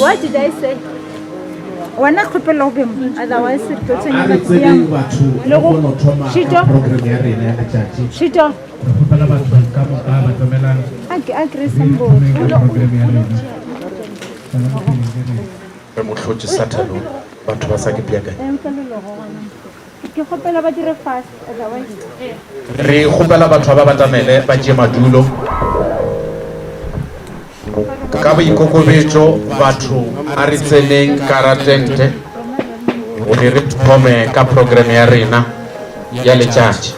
What did I say? Wana khopela go beng otherwise it goes in the Shito Shito agree somebody Motlhotse Sathalo batho ba sa ke piaka ke khopela ba dire fast otherwise re gopela batho ba batamele ba je madulo ka boikokobetso batho a re tseneng karatente o re thome ka program ya rena ya letšatši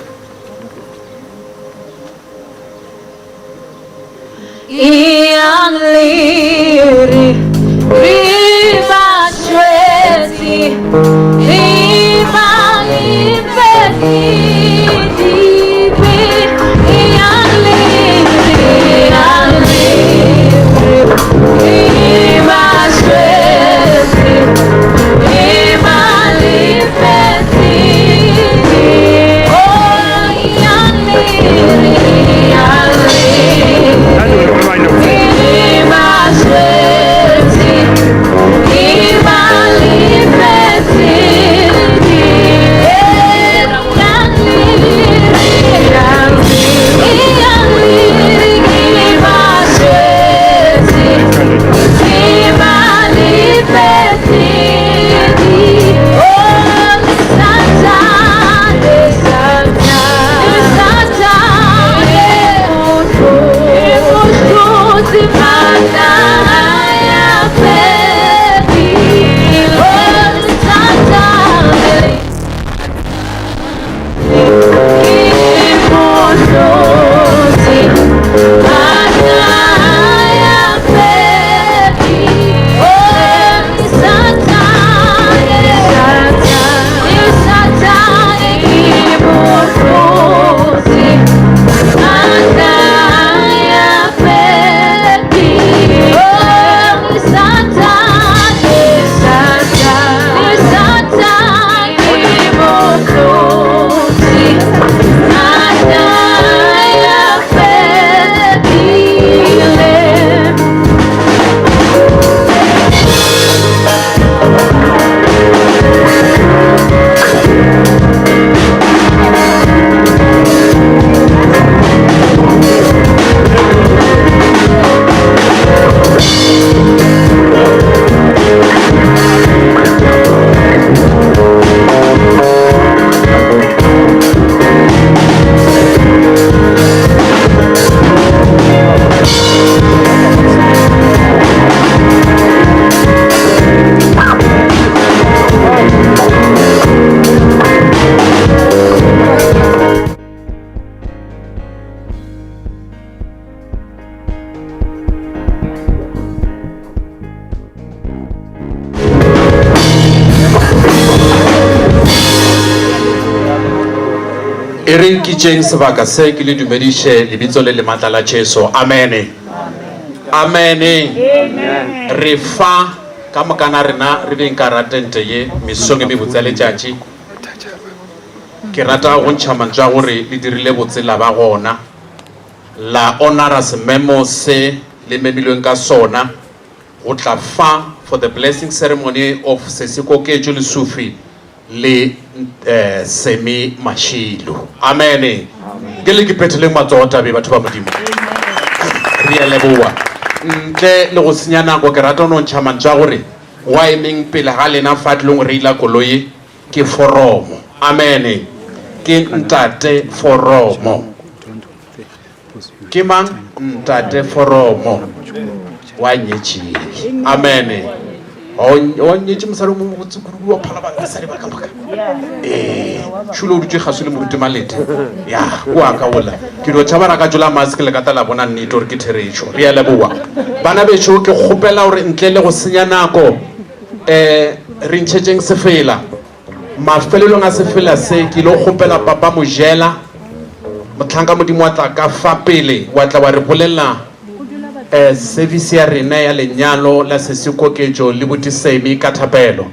re nkitšeng sebaka se ke le dumediše lebitso le lematla la Jesu amen amen re fa ka mokana rena re beng ka ratente ye mesong e mebotse letšatši ke rata go ntšha mantswe a gore le dirile botsela ba gona la honors memo se le memilweng ka sona go tla fa for the blessing ceremony of Koketjo Lesufi le Sammy Mashilo amen ke le ke phetheleng matsogo tabe batho ba modimo re a leboa ntle le go senya nako ke rata no ntšha mantswe a gore wa emeng pele ga lena fa tlong re ila koloi ke foromo amen ke ntate foromo ke mang ntate foromo wa nyetšile amen o nyetše mosadi mo motse kudu wa phala ba basadi ba ka baka šulo o dutše kgaso le moruti malete ya o a ka ola ke dio tšhabara ka tšola maske le kata la bona nnete gore ke theretšo re a leboa bana bešo ke kgopela gore ntle le go senya nako re ntšhetšeng sefela mafelelong a sefela se ke ile go kgopela papa mojela motlhanka modimo wa tla ka fa pele wa tla wa re bolelela service ya rena ya lenyalo la Koketjo le botisemi ka thapelo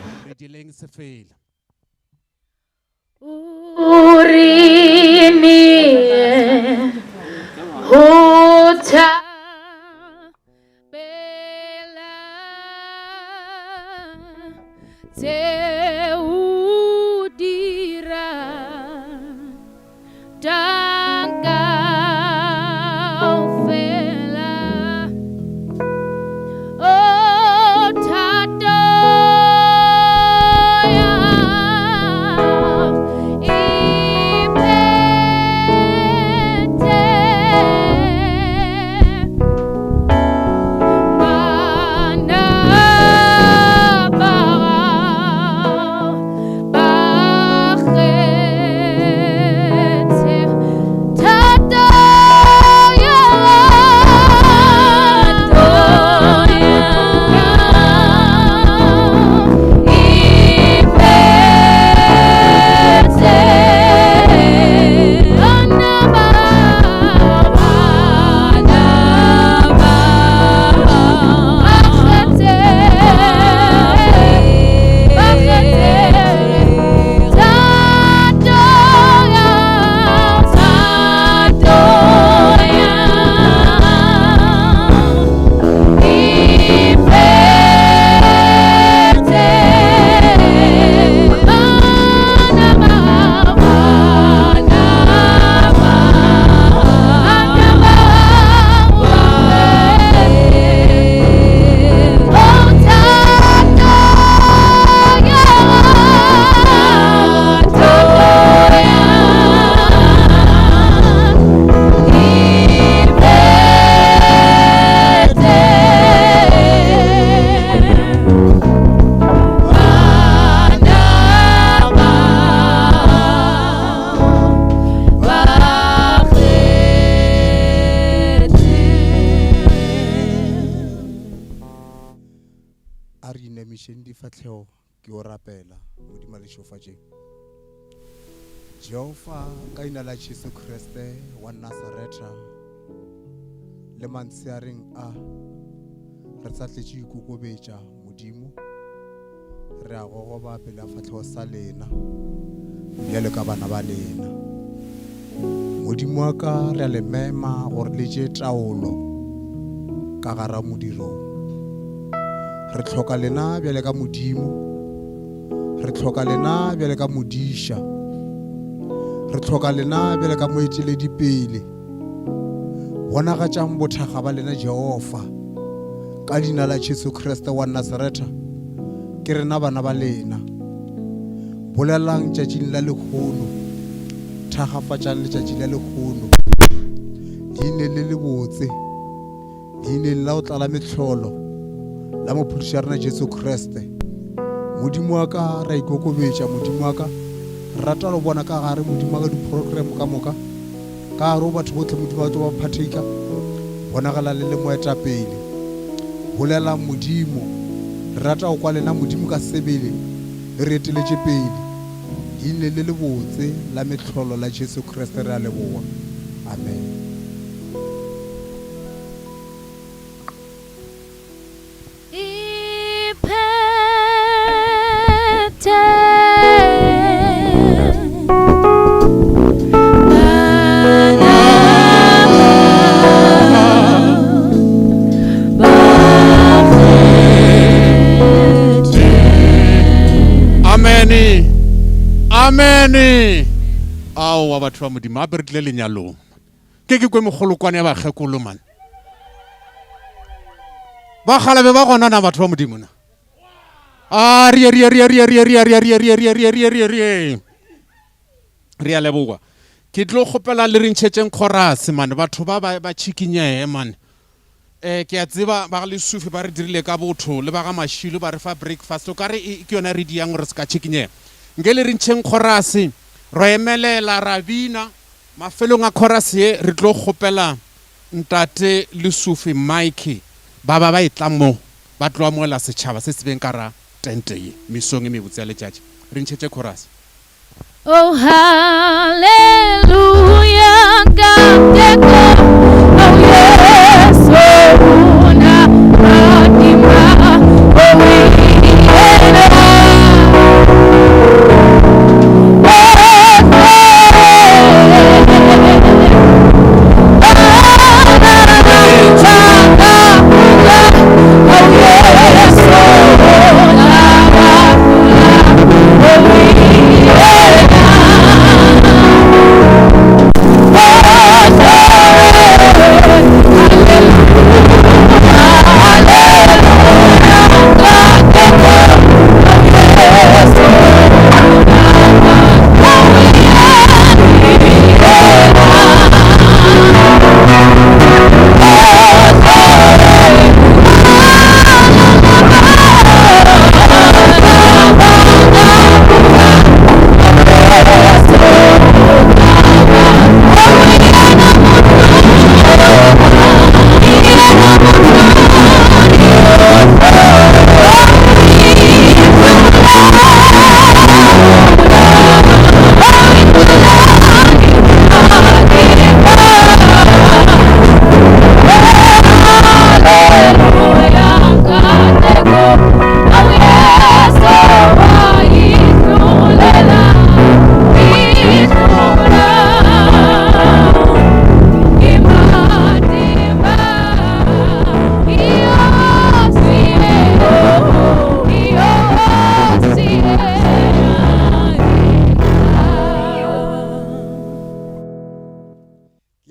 Jehova ka ina la Jesu Kriste wa Nazareta le mantsiaring a re tsatletse ikokobetša modimo re a gogoba pele fatlhego sa lena bjale ka bana ba lena modimo wa ka re a le mema gore le tše taolo ka gara modirong re tlhoka lena bjale ka modimo re tlhoka lena bjale ka modiša re tlhoka lena bjale ka moeteledipele bona ga tšang bothaga ba lena Jehova ka leina la Jesu Kriste wa Nazareta ke rena bana ba lena bolelang tšatšing la lekgono thagafatšang letšatši la lekgono leine le le botse leine la o tlala mehlolo la mophološi wa rena Jesu Kriste modimo wa ka ra ikokobetša modimo wa ka rata lo bona ka gare modimo ka di-program ka moka ka gare o batho botlhe modimo wa tlo ba phatheka bonagala le moetapele bolela modimo rata go kwa lena modimo ka sebele re eteletše pele leine le le botse la mehlolo la Jesu Kriste re a leboa amen. Amen. Ao batho ba modimo a beretlile lenyalong ke kwe mogolokwane ya bagekolo man ba galabe ba gona na batho ba modimo na a re a leboga ke tlo kgopela le re ntšhetšeng chorus man batho ba tšhikinyege man ke a tseba ba Lesufi ba re dirile ka botho le ba ga Mashilo ba re fa breakfast o ka re ke yona re diang gore se ka tšhikinyega ngele re ntšheng chorus ro emelela rabina mafelong a chorus ye re tlo kgopela ntate Lesufi Mike ba itlamo ba tlo amoela setšhaba se se beng ka ra tente ye mesong e mebotse ya letšatši re ntšhetše chorus. Oh hallelujah Koketjo oh yes oh na radima oh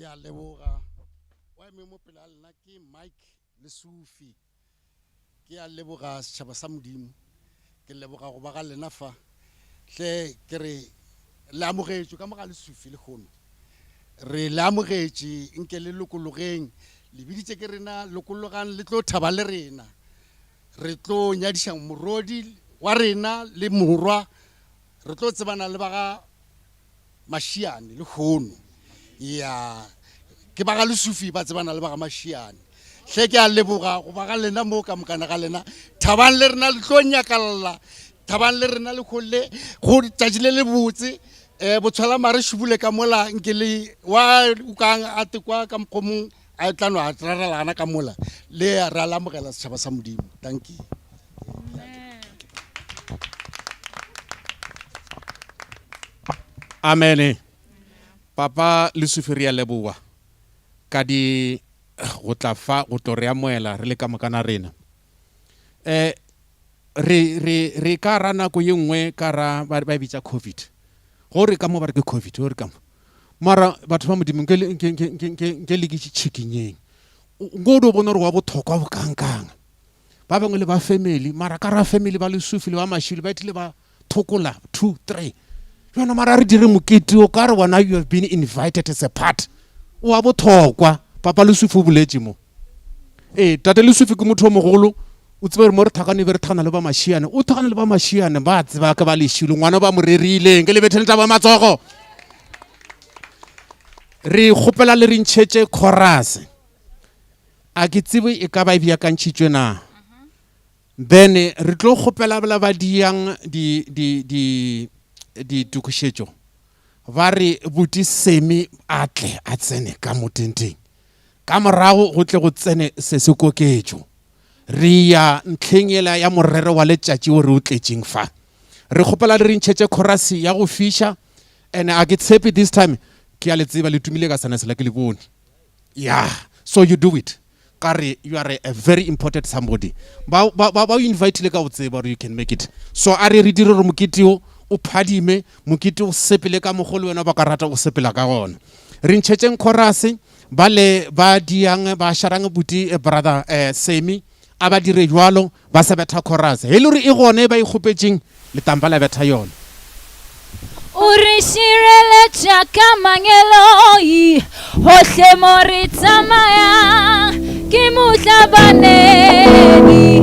ke a leboga wa me mo pele a lena ke Mike Lesufi ke a leboga setšhaba sa Modimo ke leboga go ba ga lena fa tle ke re le amogetšwe ka moga Lesufi le kgono re le amogetše nke le lokologeng le biditše ke rena lokologang le tlo thaba le rena re tlo nyadiša morodi wa rena le morwa re tlo tsebana le baga Mashiane le kgono ya ke baga Lesufi ba tsebana le baga Mashiane hle ke a leboga go baga lena mo ka mokana ga lena thabang le rena le tlo nyakalla thabang le rena le kholle go tšatši le botse botshwala mare shubule ka mola nke le wa ukang a tekwa ka mkhomong a tla no a traralana ka mola le ra la mogela setšhaba sa Modimo. Thank you. Amen. Papa Lesufi re a leboga ka di go tla fa go tlo re amoela re le ka mokana rena re ka ra nako ye nngwe ka ra ba bitsa COVID gore ka mo ba re ke COVID gore ka mo mara batho ba Modimo ke le ke chikinyeng go do bona re wa bothokwa bo kankang ba bangwe le ba family mara ka ra family ba Lesufi le ba Mashilo ba itile ba thokola 2 3 jona mara re dire mokete o ka re wona you have been invited as a part wa bothokwa papa Lesufi o boletse mo tate Lesufi ke motho o mogolo o tsebe re mo re thakane be re thakana le ba Mashiane o thakana le ba Mashiane ba tseba ka ba Leshilo ngwana ba mo rerileng ke le bethele taba matsogo re gopela le re ntšhetše chorus a ke tsebe e ka ba bia kantšhitšwe na then re tlo gopela ba diang di tukušetšo ba re buti Sammy a tle a tsene ka motenteng ka morago go tle go tsene Koketjo re ya ntlhengela ya morero wa letšatši o re o tletšeng fa re gopela le re ntšhetše chorus ya go fiša and a ke tshepe this time ke a le tseba le tumile ka sana sela ke le bone yeah so you do it kare you are a very important somebody ba invite le ka o tseba or you can make it so a re dire re mokete o phadime mokete o sepele ka mogolo wena ba ka rata o sepela ka gona re ntšhetšeng chorus ba le ba diang ba sharang buti brother Sammy a ba dire jwalo ba se betha chorus he le re e gone ba ikgopetšeng le tampa la betha yona Urishireletša ka mangeloi hohle mo re tsamaya ke motlabanedi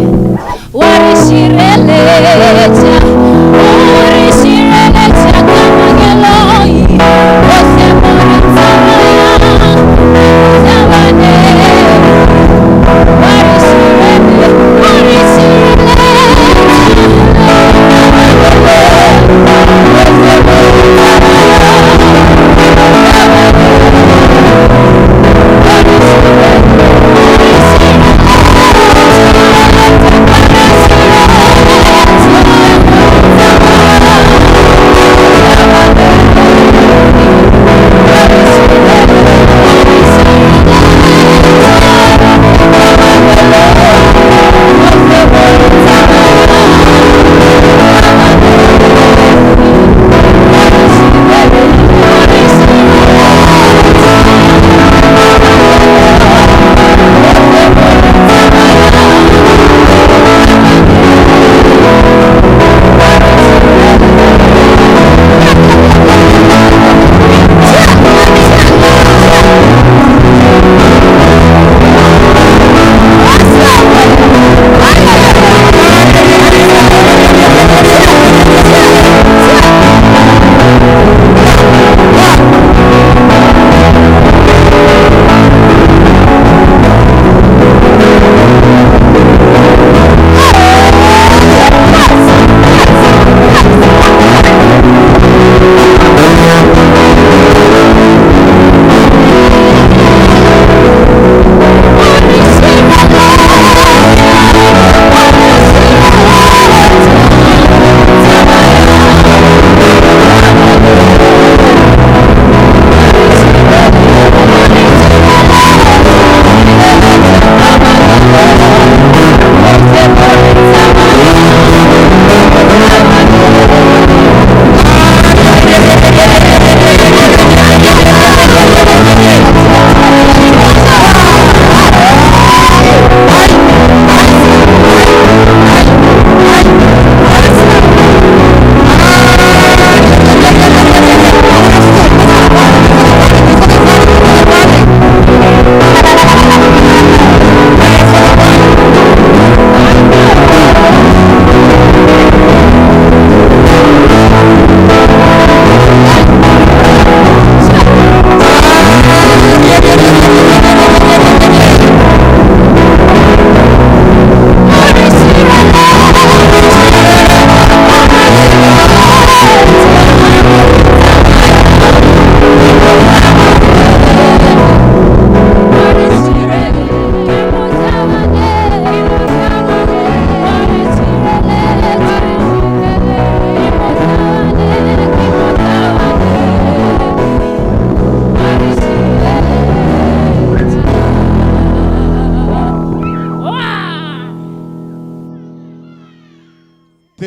wa re šireletša urishireletša ka mangeloi hohle mo re tsamaya motlabanedi wa re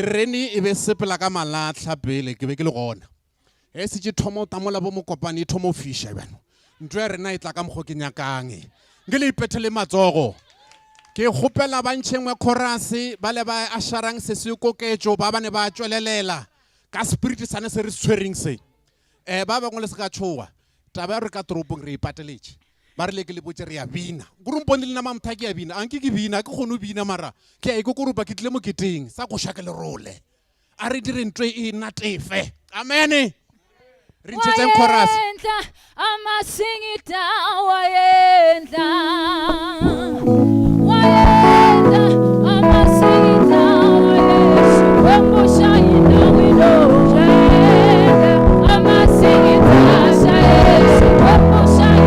terene e be sepela ka malatlha pele ke be ke le gona e se tše thomo tamola bo mokopane e thomo fisha bjano ntho ya rena e tla ka mokgo ke nyakang nke le ipethele matsogo ke kgopela ba ntšhengwe khorase ba le ba asharang se se koketjo ba bane ba tšwelelela ka spirit sane se re tshwereng se ba bangwe le se ka tšhoga taba re ka toropong re ipateletše ba re le ke le botse re ya bina kurumpone le nama mthaki ya bina anke ke bina ke kgone bina mara ke a ikokorupa ke tlile mo keteng sa go shaka le role a re dire ntwe e natefe amen re ntshetseng chorus amasingita wayenda amasingita wayesu wemushayina widoje amasingita shayesu wemushayina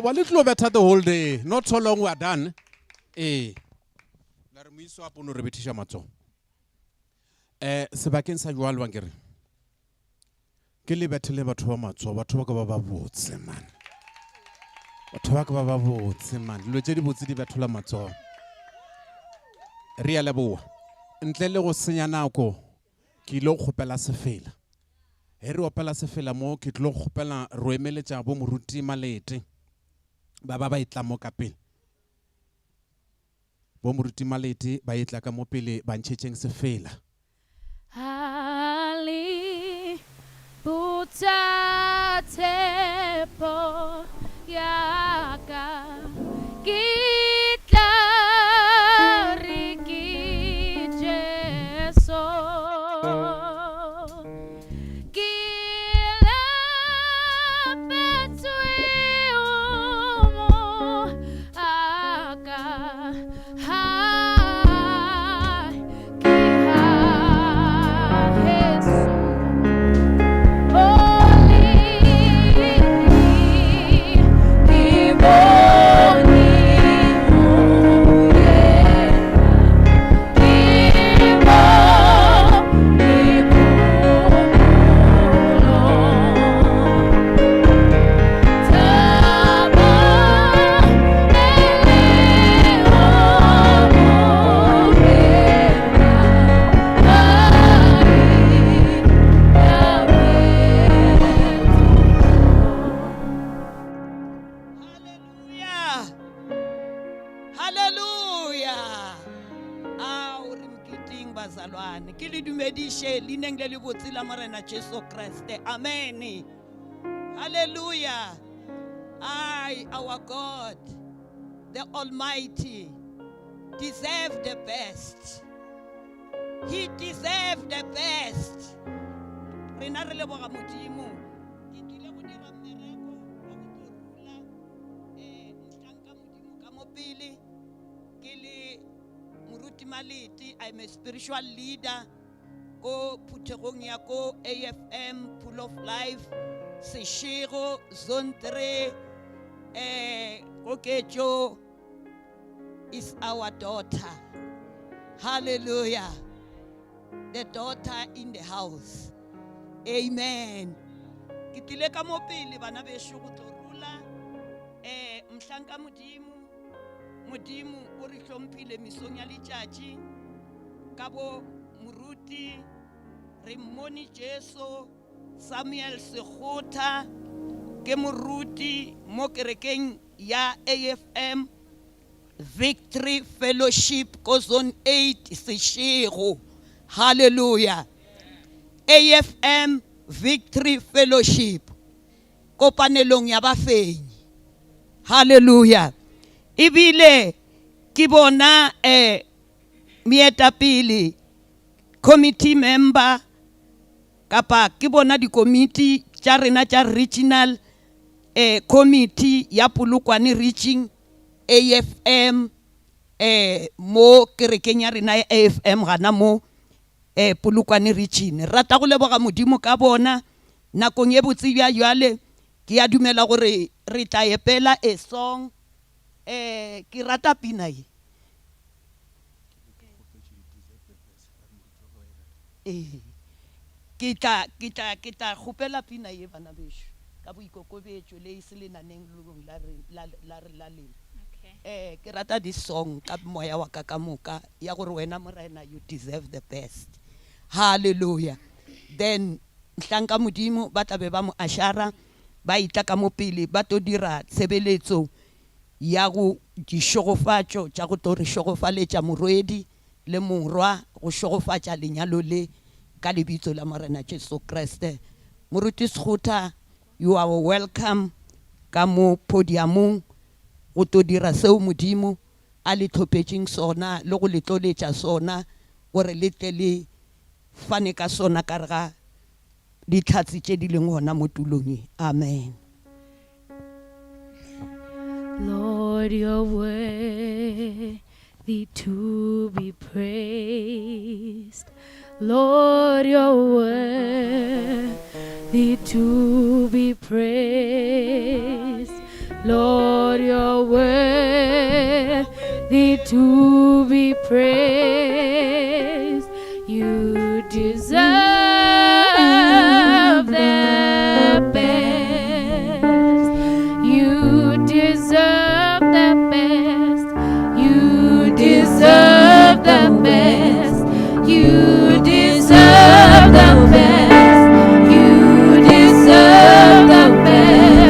wa little better the whole day not so long we are done la re moiso a pono re bethisha matso sebakeng sa jwalo wa ngere ke le bethele batho ba matso batho ba ka ba botse man batho ba ka ba botse man lo tse di botse di bethola matso re ya leboa ntle le go senya nako ke ile go kgopela sefela he re opela sefela mo ke tlo kgopela ro emeletša bo moruti malete ba itla mo ka pele bo moruti malete ba itla ka mo pele ba ntšhetšeng sefela Ali puta tepo yaka kita riki Jeso Jesu Christe. Amen. Hallelujah. Our God, the Almighty, deserves the best. He deserves the best. Rena re leboga Modimo. Ke tlile go dira mmereko wa go rula ntlanka Modimo ka mo pele ke le moruti malete. I'm a spiritual leader. Go Putegong ya go AFM Pool of Life Seshego Zone 3 Koketjo is our daughter. Hallelujah. The daughter in the house. Amen. ke tlile ka mo pele bana besho go tlo rula mhlanka modimo o re hlomphile misong ya letšatši ka bo moruti re mmone Jesu Samuel Sekgotha ke moruti mo kerekeng ya AFM Victory Fellowship ko zone 8 Seshego. Hallelujah. AFM Victory Fellowship kopanelong ya bafenyi. Hallelujah. Ibile ke bona mietapili committee member kapa ke bona di committee tša rena tša regional committee ya Polokwane reaching AFM mo kerekeng ya rena ya AFM gana mo Polokwane region. Rata go leboga modimo ka bona nakong e botse bja jwale ke ya dumela gore re tla epela a song ke rata pina e ke tla gopela pina e bana besho ka boikokobetšo le se lenaneng la lena. Ke rata this song ka moya wa ka moka ya gore wena morena you deserve the best. Hallelujah. Then mhlanka modimo ba tla be ba mo ashara ba itla ka mo pele ba to dira tshebeletso ya go dishogofatšo tša go to re shogofaletša morwedi le morwa go shogofatša lenyalo le ka lebitso la morena Jesu Kriste. Moruti Sekgotha, you are welcome ka mo podiumong go to dira seo modimo a le tlhopetšeng sona le go le tloletša sona gore le tle le fane ka sona ka re ga ditlhatsi tše di leng gona mo tulong e. Amen. Lord, you're worthy to be praised. Lord, you're worthy to be praised. Lord, you're worthy to be praised. You deserve the best. You deserve the best. You deserve the best. You deserve the best. You deserve the best. The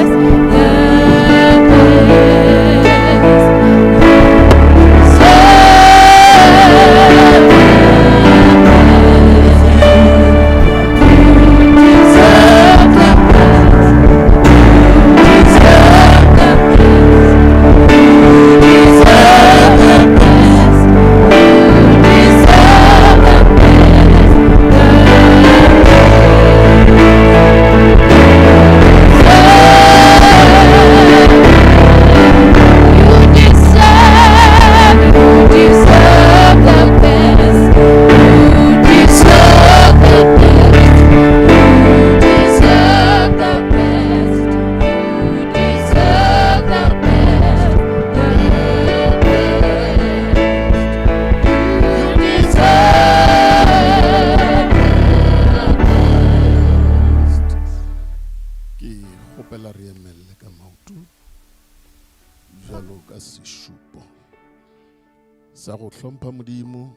sa go hlompha modimo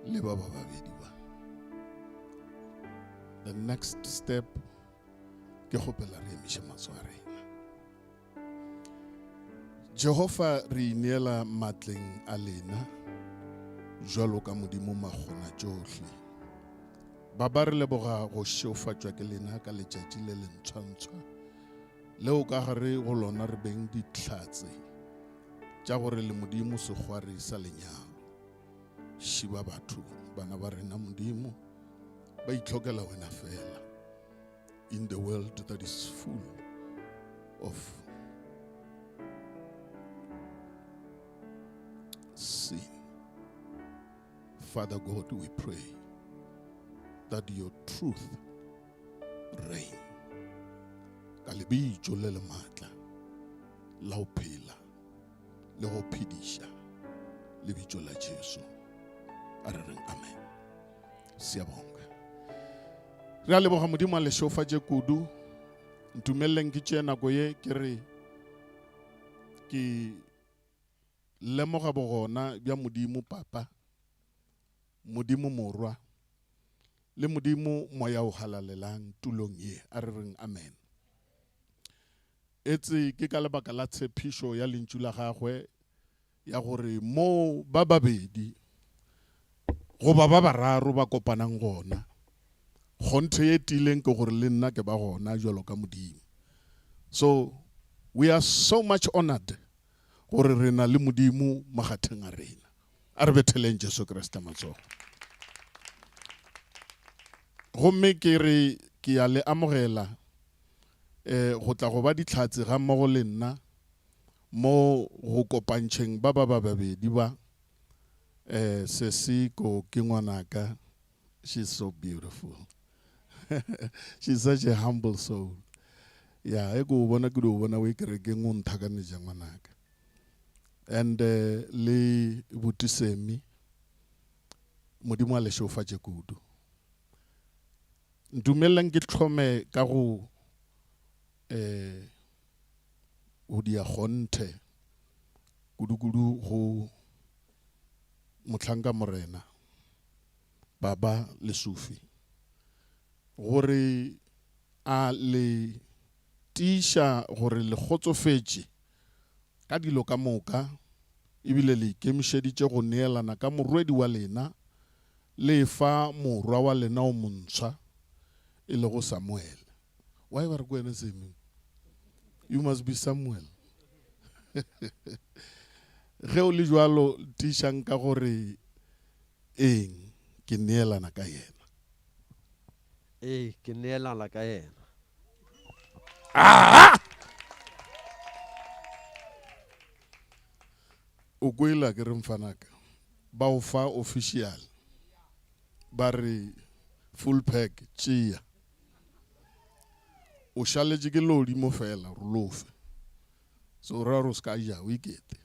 le ba babedi ba. The next step ke gopela re emishe matsoa a rena. Jehova re ineela matleng a lena jwalo ka modimo magona tsohle. Ba ba re leboga go šeofatšwa ke lena ka letšatši le lentshwantshwa leo ka gare go lona re beng ditlhatse tša gore le modimo segwari sa lenyalo. Šiba batho bana ba rena modimo ba itlhokela wena fela in the world that is full of sin. Father God, we pray that your truth reign. Kalibitšo le matla la go phela le go phediša lebitšo la Jesu a re reng amen. Siyabonga. Re a leboga Modimo a Leshofatše kudu. Ntumeleng ke tšee nako ye ke re ke lemoga bogona bja Modimo Papa, Modimo Morwa, le Modimo moya o halalelang tulong ye. A re reng amen. Etse ke ka lebaka la tshepišo ya lentšu la gagwe ya gore mo ba babedi goba ba bararo ba kopanang gona, kgonthe ye tileng ke gore le nna ke ba gona jalo ka Modimo. So we are so much honored gore re na le Modimo magateng a rena. A re betheleng Jesu Kriste matsogo. Gomme ke re ke a le amogela go tla go ba ditlhatse ga mmogo le nna mo go kopantšheng ba babedi ba Sesiko ke ngwanaka. She's so beautiful. She's such a humble soul. Yeah, e go bona ke do bona we kere ke ngonthakanetša ngwanaka. And le Butisemi Modimo a Leshofatše kudu. Ntumellang ke tlhome ka go dia kgonthe kudu go Motlhanka Morena Baba Lesufi gore a le tiša gore le kgotsofetše ka dilo ka moka ebile le ikemišeditše go neelana ka morwedi wa lena le fa morwa wa lena o montshwa e le go Samuel. Why ba re go ene Sammy? You must be Samuel. Ge o le jwalo tišang ka gore eng ke neelana ka yena. Ke neelana ka yena. O kwela ke re mfanaka ba o fa official ba re full pack tšea o šaletše ke lodi mo fela rolofe so ra ro ska ja o ikete.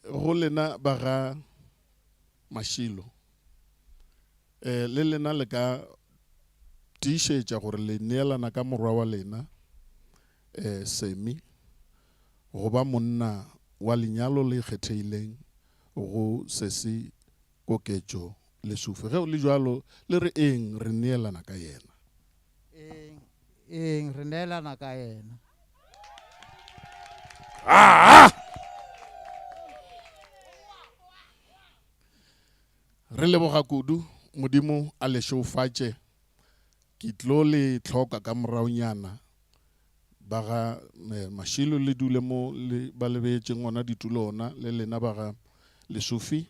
Go lena ba ga Mashilo le lena le ka tišetša gore le neelana ka morwa wa lena Sammy go ba monna wa lenyalo le kgetheileng go sese Koketjo Lesufi. Ge o le jwalo le re eng re neelana ka yena. Re neelana ka yena. Re leboga kudu Modimo a Leshofatše ke tlo le tlhoka ka moraonyana ba ga Mashilo le dule mo le ba lebetše ngwana ditulona le lena ba ga Lesufi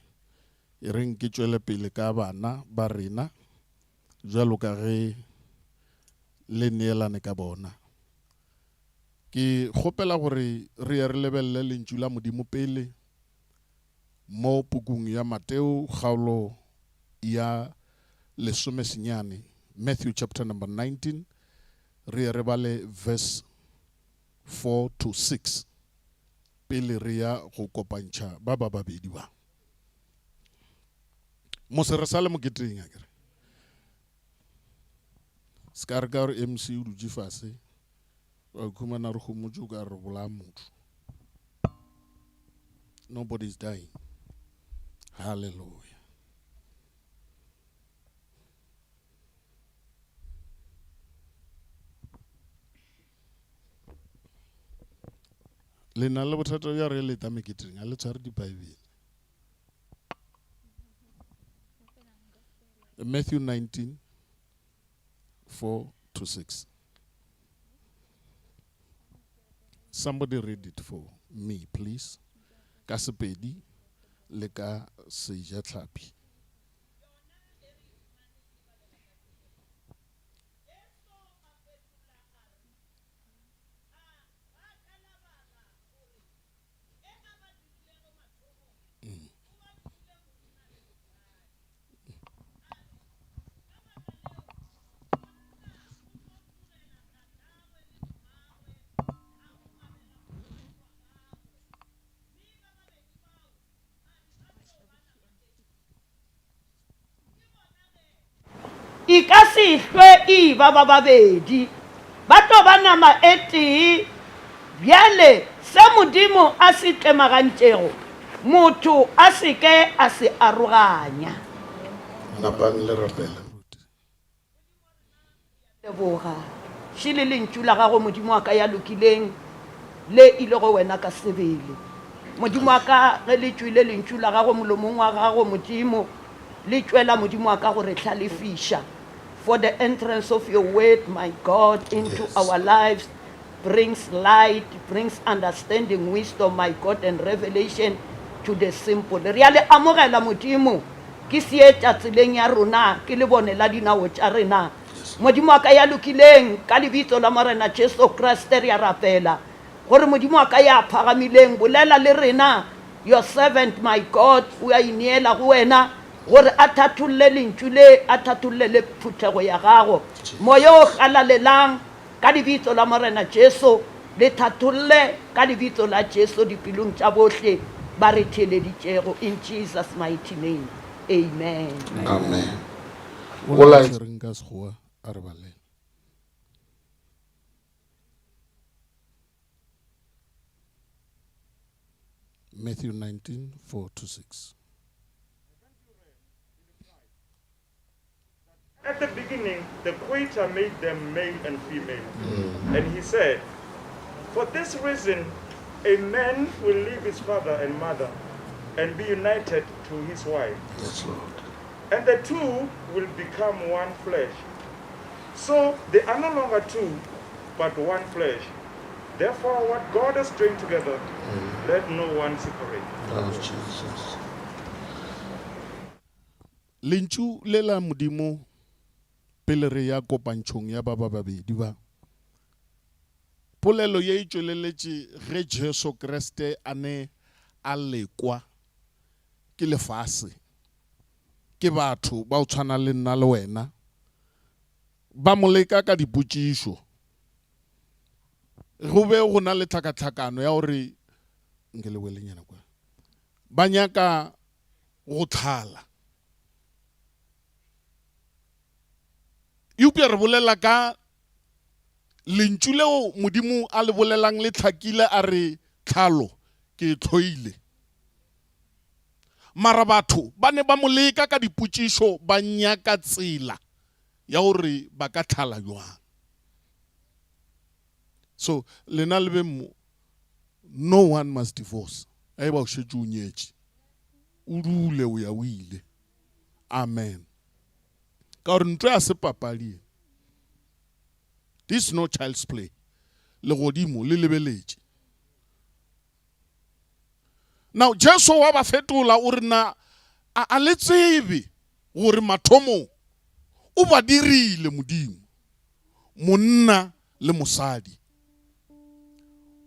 e reng ke tšwele pele ka bana ba rena jwalo ka ge le neelane ka bona. Ke kgopela gore re ye re lebelele lentšu la Modimo pele mo pukung ya Mateo kgaolo ya 19, Matthew chapter number 19, re ye re bale verse 4 to 6 pele re ya go kopantšha ba babedi ba. Mose re sa le moketeng akere. Ska re ka gore MC o dutše fase wa khumana re khumotse ka re bola motho. Nobody's dying. Hallelujah. Le na le bothata bja re leta meketeng a le tshware dibaebele. Matthew 19, 4 to 6. Somebody read it for me, please. Ka Sepedi le ka Sejatlhapi. e ka se hlwe e ba babedi ba tlo ba nama e tee bjale se modimo a se tlemagantšego motho a se ke a se aroganya napang le rapela leboga šile lentšu la gago modimo wa ka ya lokileng le ile go wena ka sebele modimo wa ka ge le tšwile lentšu la gago molomong wa gago modimo le tšwela modimo wa ka gore hlalefiša for the entrance of your word my God into our lives brings light, brings understanding, wisdom, my God, and revelation to the simple. Re a le amogela modimo ke seetša tseleng ya rona ke le bonela dinao tša rena modimo wa ka ya lokileng ka lebitso la morena Jesu Kriste re a rapela gore modimo wa ka ya phagamileng bolela le rena your servant my God o a ineela go wena gore a thatholle lentšu le a thatholle le phuthego ya gago moya o galalelang ka lebitso la morena Jesu le thatholle ka lebitso la Jesu dipelong tša bohle ba re theleditšego in Jesus mighty name amen amen o la tshwereng ka sekgowa a re baleng Matthew 19:4-6. At the beginning, the Creator made them male and female. And he said, for this reason, a man will leave his father and mother and be united to his wife. Yes, Lord. And the two will become one flesh. So they are no longer two, but one flesh. Therefore, what God has joined together, let no one separate. Oh, Jesus. Lentšu le la modimo pele re ya kopantšhong ya ba babedi ba polelo ye e tšweleletše ge Jesu Kriste a ne a lekwa ke lefase ke batho ba o tshwana le nna le wena ba mo leka ka dipotšišo go be go na le tlhakatlhakano ya gore nke le welenyana kwa ba nyaka go tlhala eupša re bolela ka lentšu leo modimo a le bolelang le tlhakile a re tlhalo ke tlhoile mara batho ba ne ba mo leka ka dipotšišo ba nyaka tsela ya gore ba ka tlhala jwang so lena le be mo no one must divorce a ba o šetše o nyetše o dule o ya o ile amen ka gore ntwe a se papadi this is no child's play le godimo le lebeletše now Jesu wa ba fetola o re na a le tsebe gore mathomo o ba dirile modimo monna le mosadi.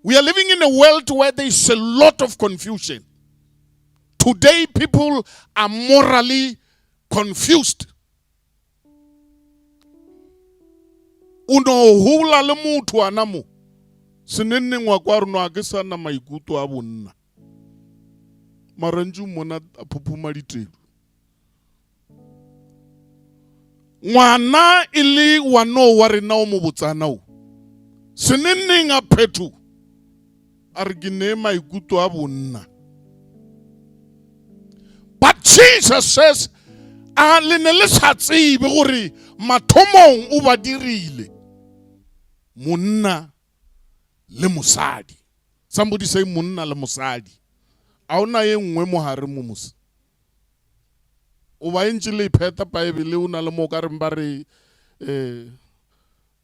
We are living in a world where there is a lot of confusion. Today people are morally confused. Uno hula le motho ana mo senenneng wa kwa rona ke sana maikuto a bonna maranju mona a phuphuma ditelo ngwana ile wa no wa rena o mo botsana o senenneng a phetho a re ke ne maikuto a bonna. But Jesus says a le ne le sa tsebe gore mathomong o ba dirile monna le mosadi. Somebody say monna le mosadi. A ona ye nngwe mo hare mo mos. O ba entse le pheta Bible o na le mo ka re ba re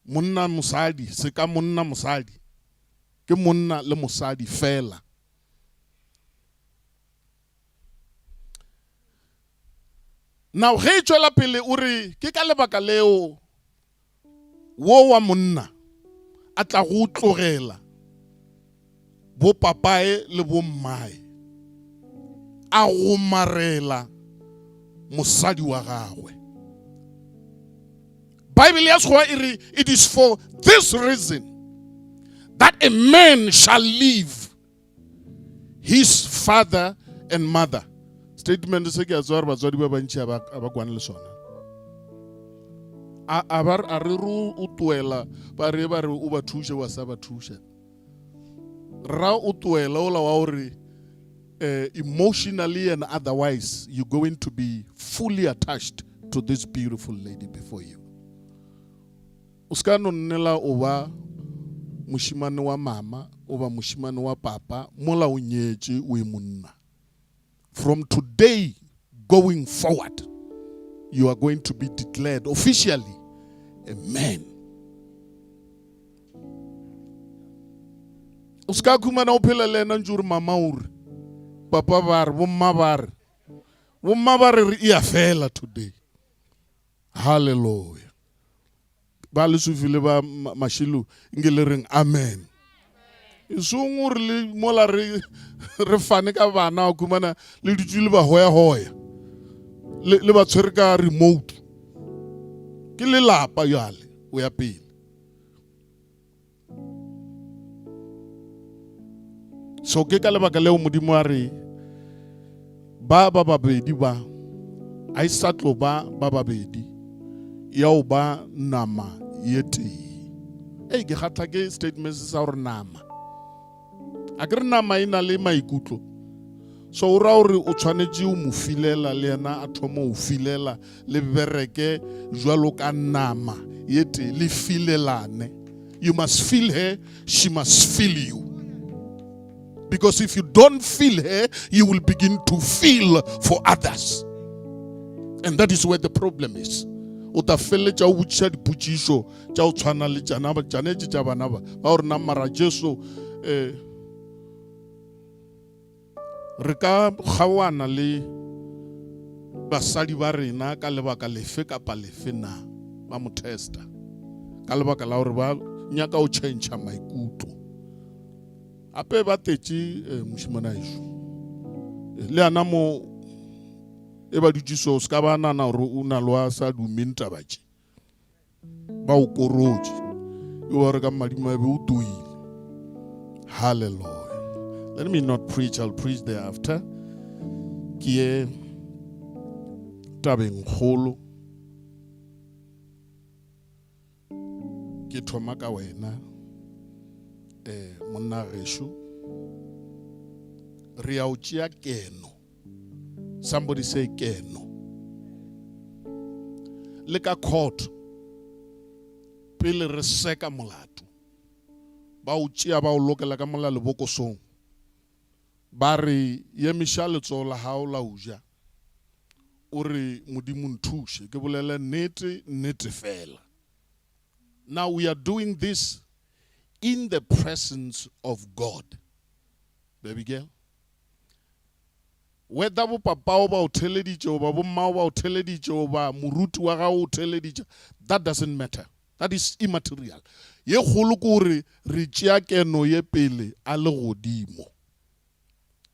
monna mosadi se ka monna mosadi ke monna le mosadi fela. Now ge tswela pele o re ke ka lebaka leo wo wa monna a tla go tlogela bo papae le bo mmae a go marela mosadi wa gagwe. Bible ya Sekgowa e re it is for this reason that a man shall leave his father and mother. Statement se ke a tswara batswadi ba bantši a ba kwane le sona. a re o tuela ba re o ba thushe wa sa ba thusha ra o tuela ola wa hore emotionally and otherwise you're going to be fully attached to this beautiful lady before you. Uska no nnela o ba moshimane wa mama o ba moshimane wa papa mola o nyetse o e monna. From today going forward, you are going to be declared officially a man. Uska kumana o phela le nna njuri mama uri papa bar bomma bar re ia fela today. Hallelujah. Ba Lesufi le ba Mashilo ngile reng amen. Isungur le mola re fane ka bana kumana le ditule ba hoya le ba tshwere ka remote ke le lapa yale o ya pele. So ke ka lebaka leo modimo a re ba babedi ba a isatlo ba babedi ya o ba nama yete. Ke gata ke statement sa hore nama a ke re nama ina le maikutlo. So o ra hore o tshwanetse o mo filela le yena a thoma o filela le bereke jwalo ka nama yete le filelane. You must feel her, she must feel you. Because if you don't feel her, you will begin to feel for others. And that is where the problem is. Uta fele cha ucha dipuchisho cha utshwana le jana ba jane tsa bana ba ba re na mara Jesu re ka gawana le basadi ba rena ka lebaka lefe kapa lefe na ba mo testa ka lebaka la hore ba nyaka o change maikutlo ape ba tetsi moshimana iso le ana mo e ba dutjiso ska ba nana hore o na lwa sa duminta batši ba o koroji yo re ka madima be o tuile. Hallelujah. Let me not preach, I'll preach thereafter. Kie tabeng kholo ke thoma ka wena monna gesho re a o tšea keno. Somebody say keno. Le ka court pele re seka molato ba o tšea ba o lokela ka mola lebokosong ba re ye mishale tsola ha o la uja o re modimo nthushe ke bolele nnete fela. Now we are doing this in the presence of God, baby girl. Whether bo papa o ba o theleditše o ba bo mma o ba o theleditše o ba moruti wa ga o theleditše, that doesn't matter. That is immaterial. Ye kgolo ke gore re tšea keno ye pele a le godimo.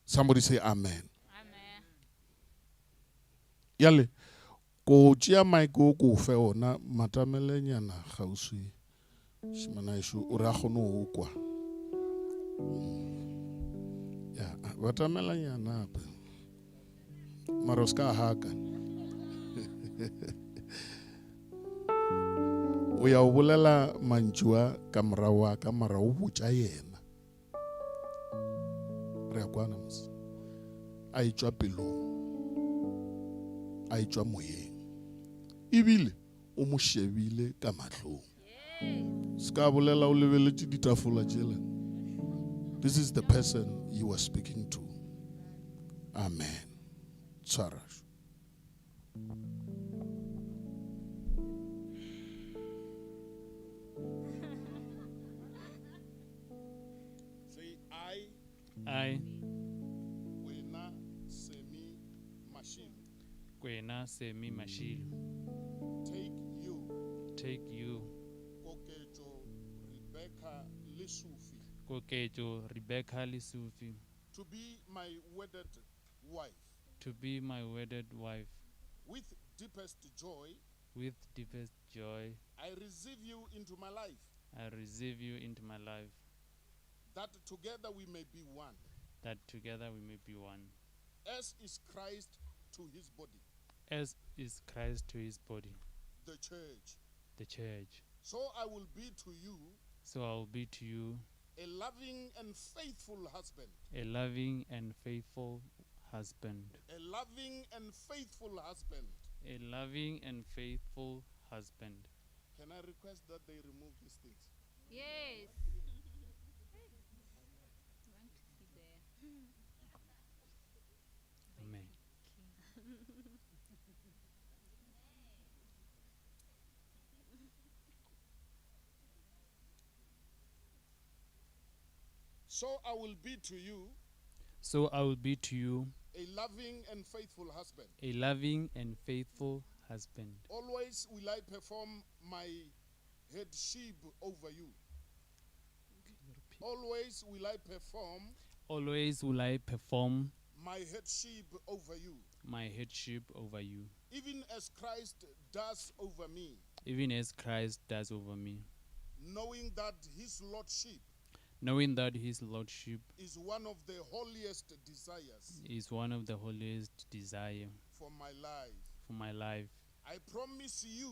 Somebody say amen. Amen. Yale ko tšea maike o ko fe ona matamelenyana kgauswi shimana isho o re a kgone o kwa ya batamelanyana ape mara ska haka o ya o bolela mantšua ka morawa ka mara o botša yena re a kwana mos a itšwa pelong a itšwa moyeng ebile o mo shebile ka matlong ska bolela o lebeletše ditafola tšela. This is the person you are speaking to. Amen. Tsarash. Say I Wena Semi Mashilo. Kwena Semi Mashilo. Take you. Koketjo Rebecca Lesufi. To be my wedded wife. To be my wedded wife. With deepest joy. With deepest joy. I receive you into my life. I receive you into my life. That together we may be one. That together we may be one. As is Christ to his body. As is Christ to his body. The church. the church. So I will be to you So I will be to you a loving and faithful husband. a loving and faithful husband. A loving and faithful husband. A loving and faithful husband. Can I request that they remove these things? Yes. Amen. So I will be to you So I will be to you a loving and faithful husband. a loving and faithful husband. Always will I perform my headship over you. Always will I perform Always will I perform my headship over you, my headship over you, even as Christ does over me, even as Christ does over me, knowing that his lordship knowing that his lordship is one of the holiest desires is one of the holiest desire for my life. for my life. I promise you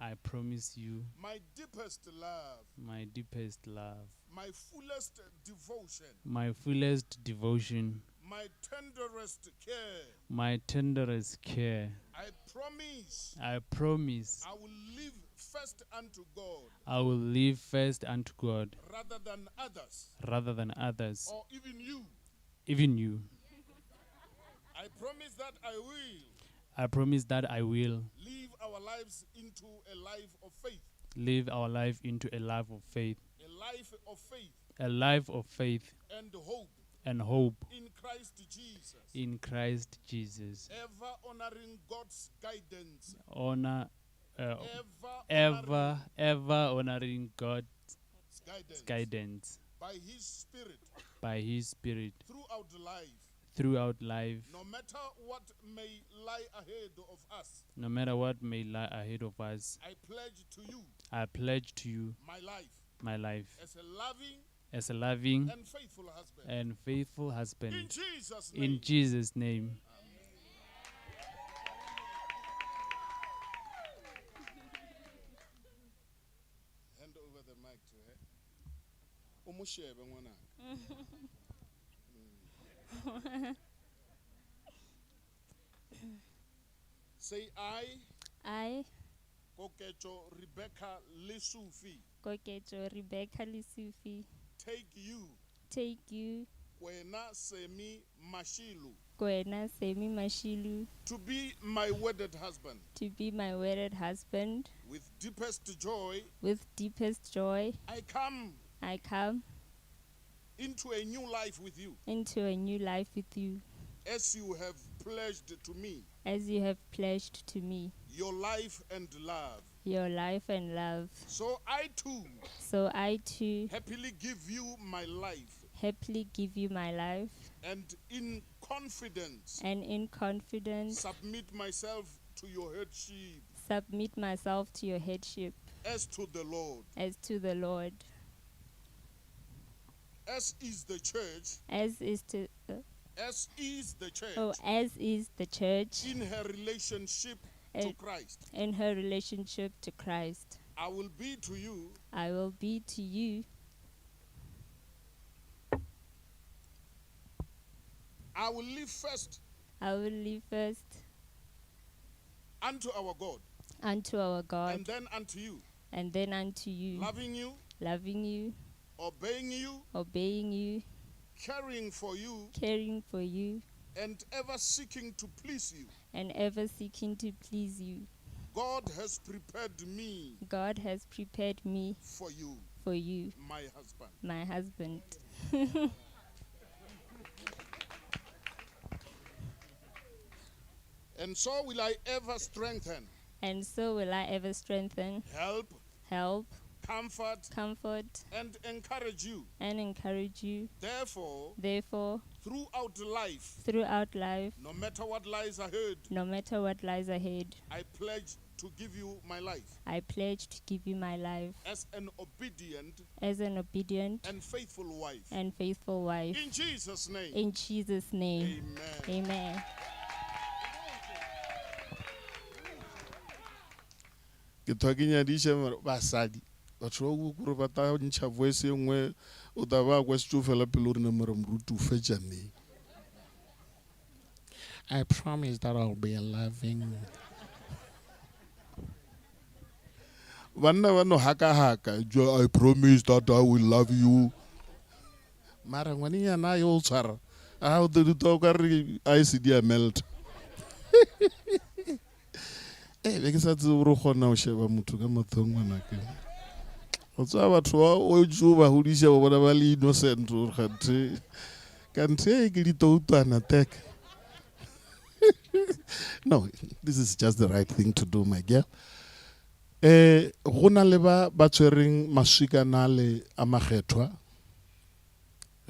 I promise you my deepest love, my deepest love, my fullest devotion, my fullest devotion, my tenderest care. my tenderest care. I promise I promise I will live first unto God I will live first unto God rather than others rather than others, or even you. even you. I promise that I will I promise that I will live our lives into a life of faith, live our life into a life of faith, a life of faith a life of faith and hope and hope in Christ Jesus, in Christ Jesus. ever honoring God's guidance, Honor, ever ever honoring God's guidance guidance by his Spirit by His Spirit throughout life. throughout life, No matter what may lie ahead of us, no matter what may lie ahead of us. I pledge to you I pledge to you my life my life as a loving and faithful husband. husband. In Jesus' name. In Jesus' name. Hand over the mic to her. Umushebe ngwanaka. Say I, Koketjo Rebecca Lesufi, Koketjo Rebecca Lesufi, take you, Kwena Semi Mashilo, Kwena Semi Mashilo, to be my wedded husband. to be my wedded husband. With deepest joy, With deepest joy, I come I come into a new life with you, into a new life with you, as you have pledged to me as you have pledged to me your life and love. your life and love. So I too So I too happily give you my life, happily give you my life, and in confidence and in confidence submit myself to your headship submit myself to your headship as to the Lord. as to the Lord, As is the church, as is the church in her relationship to And- Christ. in her relationship to Christ. I will be to you I will be to you I will live first I will live first unto our God, unto our God, and then unto you, and then unto you, loving you, loving you, obeying you, obeying you, caring for you, caring for you, and ever seeking to please you. and ever seeking to please you. God has prepared me God has prepared me for you, for you, my husband. my husband. And so will I ever strengthen, And so will I ever strengthen, help, comfort, comfort, and encourage you. and encourage you. Therefore, Therefore, throughout life, throughout life, no matter what lies ahead, no matter what lies ahead, I pledge to give you my life I pledge to give you my life as an obedient as an obedient and faithful wife. and faithful wife. In Jesus' name. In Jesus' name. Amen. Amen. ke thwa ke nyadiše basadi batho ba gore ba ta ntšha voice e nngwe o ta ba kwa setšo fela pele o rena mara moruti o fetša neng. I promise that I'll be loving. Banna ba no haka-haka, I promise that I will love you. Mara ngwanenyana yo o tshwara a o te ruta o ka re a se di a melt. Be ke sa tsebe gore o kgona go sheba motho ka mathong ngwanake. O tswa batho ba o jo ba hodiša ba bona ba le innocent kante ke ditoutwana tek. No, this is just the right thing to do, my girl. Go na le ba tshwereng maswikana le a makgethwa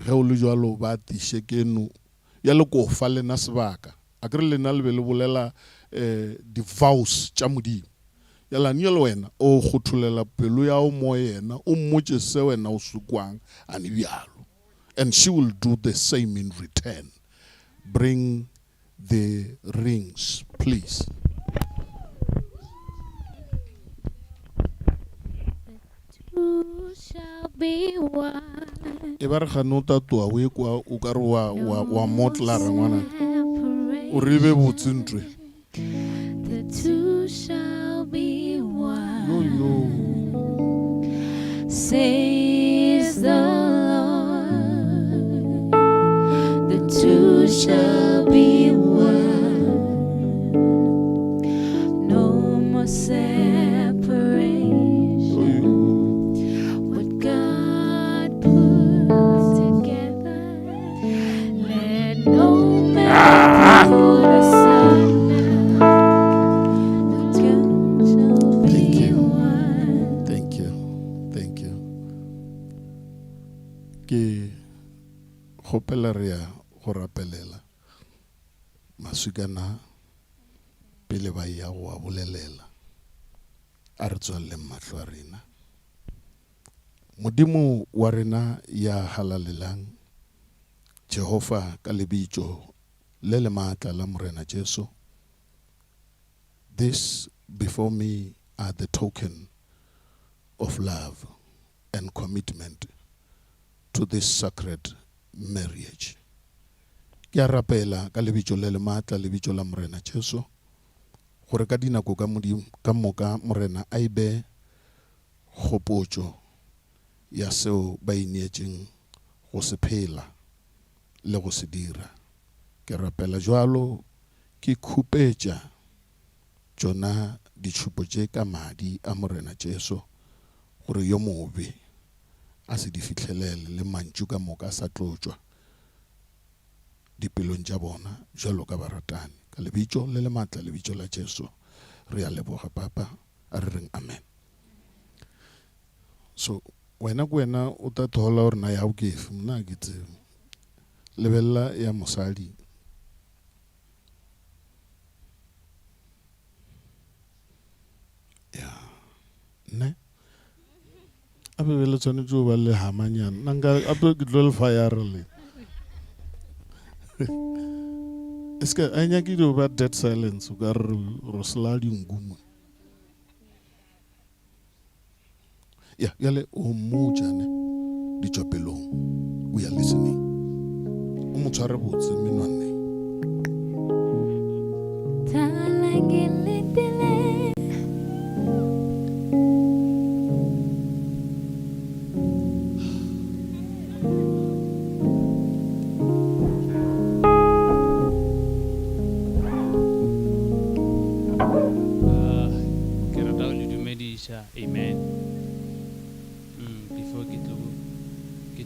ge o le jalo ba tiše keno ya le ko fa lena sebaka a kere lena le be le bolela di-vows tša modimo yala nye le wena o gotholela pelo ya o mo yena o mmotse se wena o sukwang a ne bjalo, and she will do the same in return. Bring the rings, please. Two shall be one. E ba re gane o tatoa o e kwa o ka re wa motla rangwana o ribe botse ntwe. The two shall be one. Says the Lord. The two shall be one. No more separation. What God put together, let no man put asunder. The two shall be one. Thank you. Ke kgopela re ya go rapelela maswikana pele ba ya go a bolelela a re tswalle mahlo a rena. Modimo wa rena ya halalelang Jehova ka lebitso le le maatla la morena Jesu. This before me are the token of love and commitment to this sacred marriage. Ke a rapela ka lebitso le le maatla lebitso la morena Jesu gore ka dinako ka modimo ka moka morena a ibe kgopotšo ya seo ba ineetšeng go se phela le go se dira. Ke rapela jwalo ke khupetša tšona ditšhupo tše ka madi a morena Jesu gore yo mobe a se di fihlelele le mantšu ka moka a sa tlotšwa dipelong tša bona jwalo ka baratani. Ka lebitso le le maatla lebitso la Jesu re a leboga papa a re reng amen. So wena o ta thola gore na ya o kefe mna ke tsebe lebella ya mosadi ya ne a be le tshwanetse o ba le hamanyana nka a be ke tlo le fire le eske a nyakile o ba dead silence o ka re rosladi ngumo ya yale o mojane ditšopelong we are listening o mo tshware botse menwane Amen. Before ke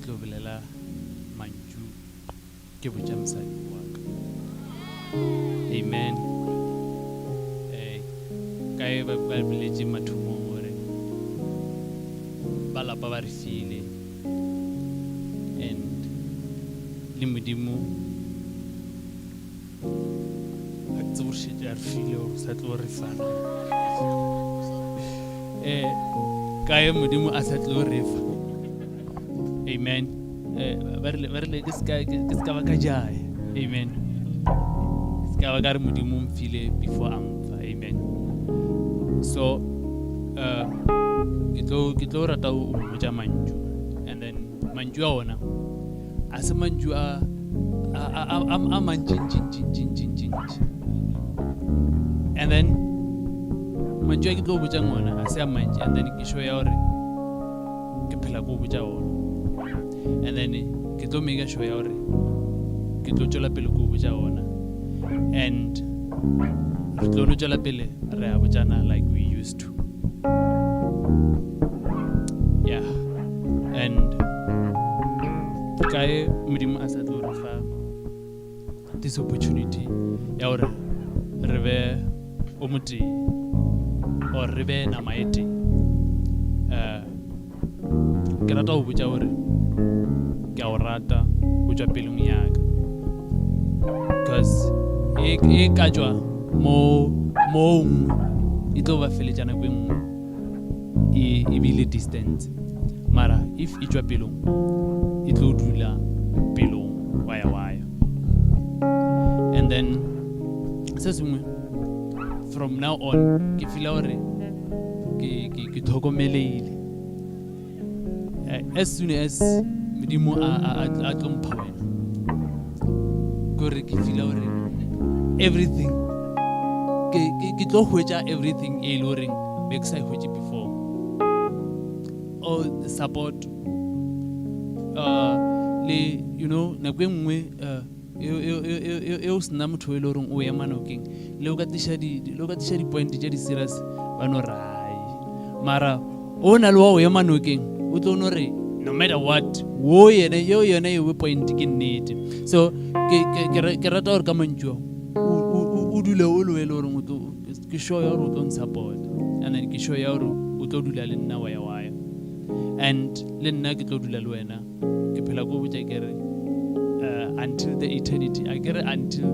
tlo bolela manju ke botša mosadi wa ka. Amen. Ka e ba boletše mathomong gore ba lapa ba re file and le modimo ga ke tse gore šetse a re file gore sa tlo re fana ka e modimo a sa tlo re fa. Amen. Ba re ke ska ba ka jaya. Amen. Ska ba ka re modimo mfile before a mfa. Amen. So ke tlo rata o mmotsa manju, and then manju a ona a se manju a mantšintšintšintšintšintšintšintši, and then manju a ke tlo botsang ona a se a mantši, and then ke show ya gore ke phela ko botsa ona, and then ke tlo make sure ya gore ke tlo tšwela pele ko botsa ona, and re tlo no tšwela pele re a botsana like we used to. Yeah, and kae modimo a sa tlo re fa this opportunity ya gore re be o motee or re be nama e tee. Ke rata go botsa gore ke a o rata go tswa pelong yaka, because e ka tswa mo e tlo ba feletša nako e nngwe e bile distance, mara if e tswa pelong e tlo dula pelong waya. And then se sengwe from now on ke feel gore ke tlhokomeleile, as soon as modimo a tlo mpha wena kore ke feel gore everything ke tlo hwetša everything e le goreng be ke sa e hwetše before, all the support le you know nako e nngwe e o sena motho e le goreng o ema nokeng le o ka tliša di-point tša di-serious ba no rai, mara o na le wa o ema nokeng o tlo no re no matter what wo yena yo point ke nnete. So ke rata gore ka mantšua o dule o le le gore ke sure ya gore o tlo support, and then ke sure ya gore o tlo dula le nna waya, and le nna ke tlo dula le wena ke phela ko botsa ke re until the eternity, I get until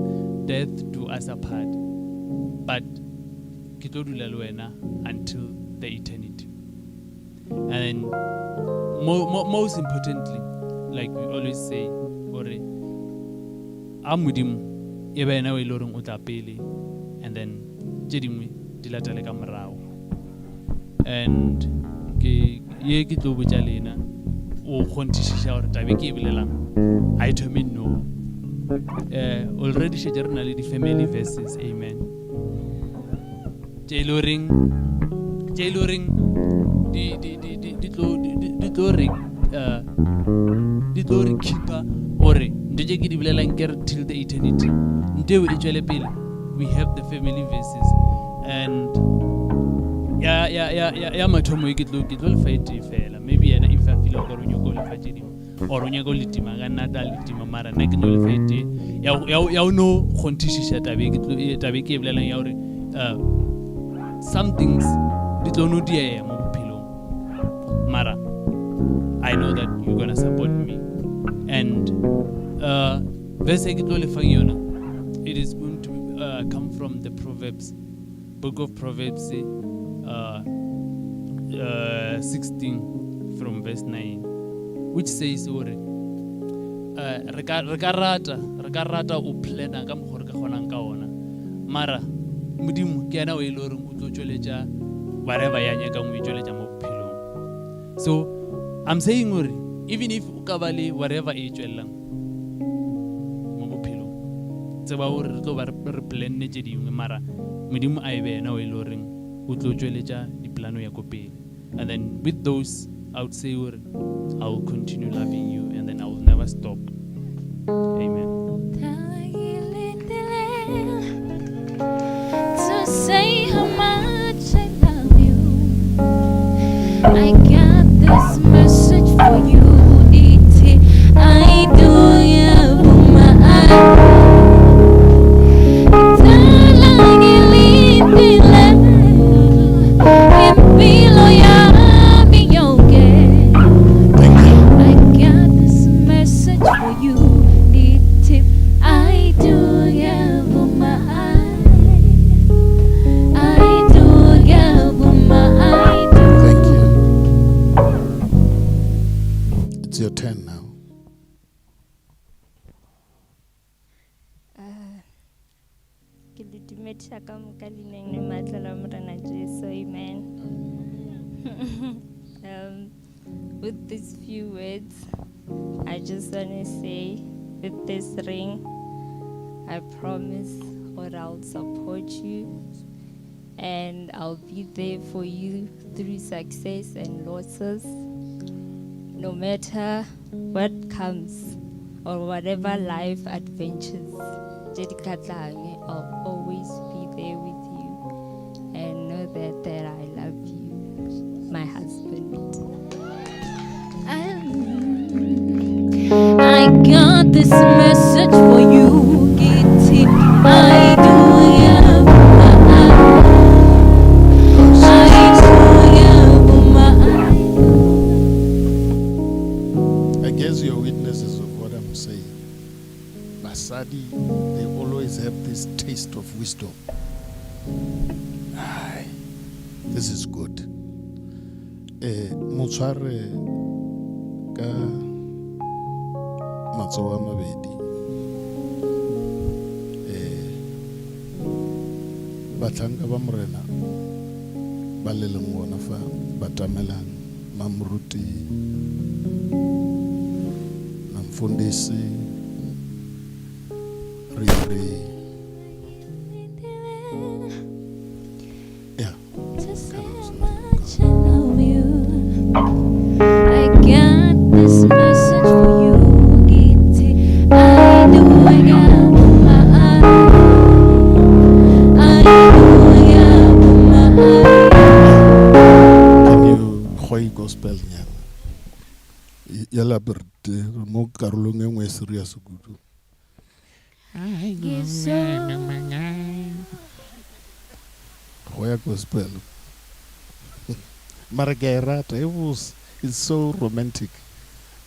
death do us apart, but ke tlo dula le wena until the eternity. And then most importantly, like we always say, gore a modimo e ba ena o ile goreng o tla pele, and then tše dingwe di latele ka morago, and ke tlo botsa lena o kgonthišiša gore tabe ke e bolelang I told me no. Already šetše re na le di-family verses, amen, tše e le goreng di tlo re keepa gore nte tše ke di bolelang ke re till the eternity nteo e tšwele pele. We have the family verses, and ya mathomo e ke tlo lefa e tee fela, maybe yena if a feel gore o nyako o lefa tše dingwe or o nyako o letima ka nna ta letima, mara nna ke no lefa e tee ya o no kgonthišiša tabe ke e bolelang ya gore some things di tlo no diea mo bophelong, mara I know that you're gonna support me. And verse ke tlo lefang yona, it is going to come from the Proverbs, book of Proverbs 16 from verse 9, which says re ka rata o plana ka mokgwa re ka kgonang ka ona, mara modimo ke yana o ile gore o tlo tšweletša whatever ya nyakang o e tšweletša mo bophelong. So I'm saying gore even if o ka ba le whatever e tšwelelang mo bophelong, tseba gore re tlo ba re planne tše dingwe, mara modimo a e be yena o ile goreng o tlo tšweletša diplano ya ko pele. And then with those I would say gore I will continue loving you, and then I will never stop. Amen. To say how much I love you, I got this message for you. I do ya buma Your turn now. Ke le dumetša ka moka leineng le maatla la Morena Jesu, amen. With these few words, I just want to say, with this ring, I promise that I'll support you and I'll be there for you through success and losses. No matter what comes or whatever life adventures, I'll always be there with you and know that I love you, my husband. I got this message for you, Kitty. I do, yeah. I guess you're witnesses of what I'm saying. Basadi, they always have this taste of wisdom. Aye, this is good. Motshware ka matsoho a mabedi. Batlanka ba morena ba le leng bona fa ba tamelang mamruti na mfundisi Riri. Yeah. I got this message for you, Kitty. I do, Can you khoi gospel nyana? Yala birte mo karolong e nngwe e serious kudu. Khoya gospel. Margarita, it's so romantic.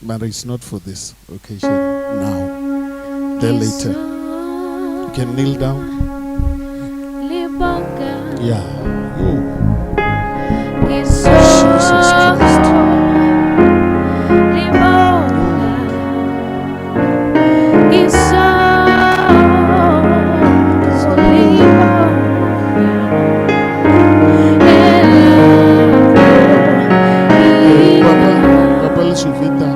But it's not for this occasion now. There later. You can kneel down. Yeah. Jesus Christ. Papa Suvita,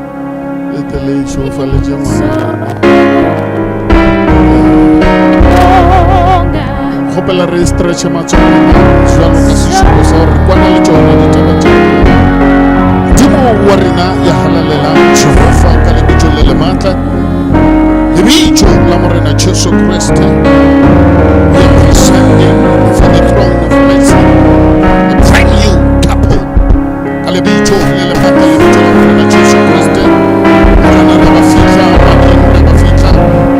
le shofa le Hopela re stretch matsoho jwalo ka seshoko sa hore kwana le tsona ditaba tsena. Dimo wa rena ya halalela Jehova ka lebitso le matla. Lebitso la morena Jesu Kriste. We are presenting for the throne of mercy a brand new couple. Ka lebitso le matla lebitso la morena Jesu Kriste. Morena re ba fitla, re ba fitla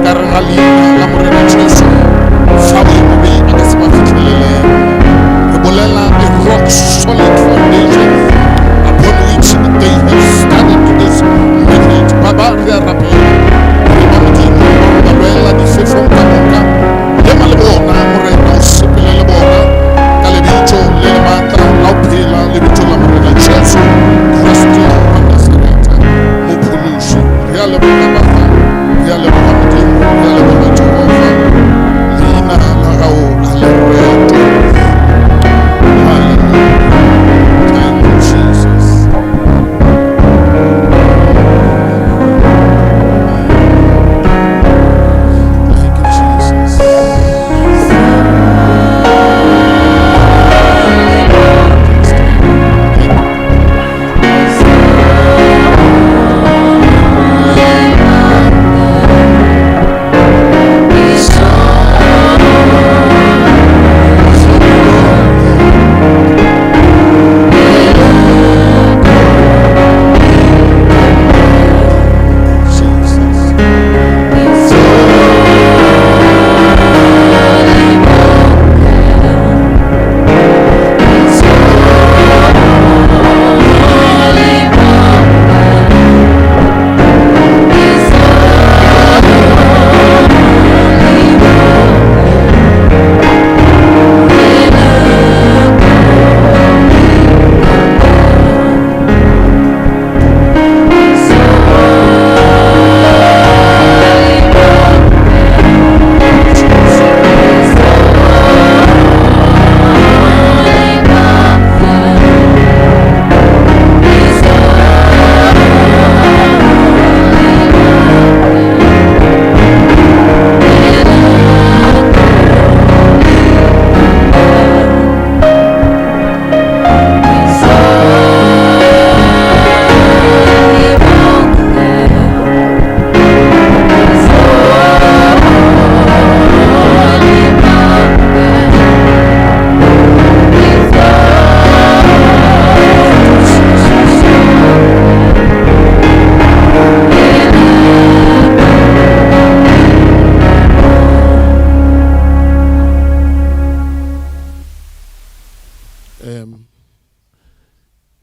ka re ga leina la morena Jesu. A rock solid foundation upon which they have started this marriage. Baba, they are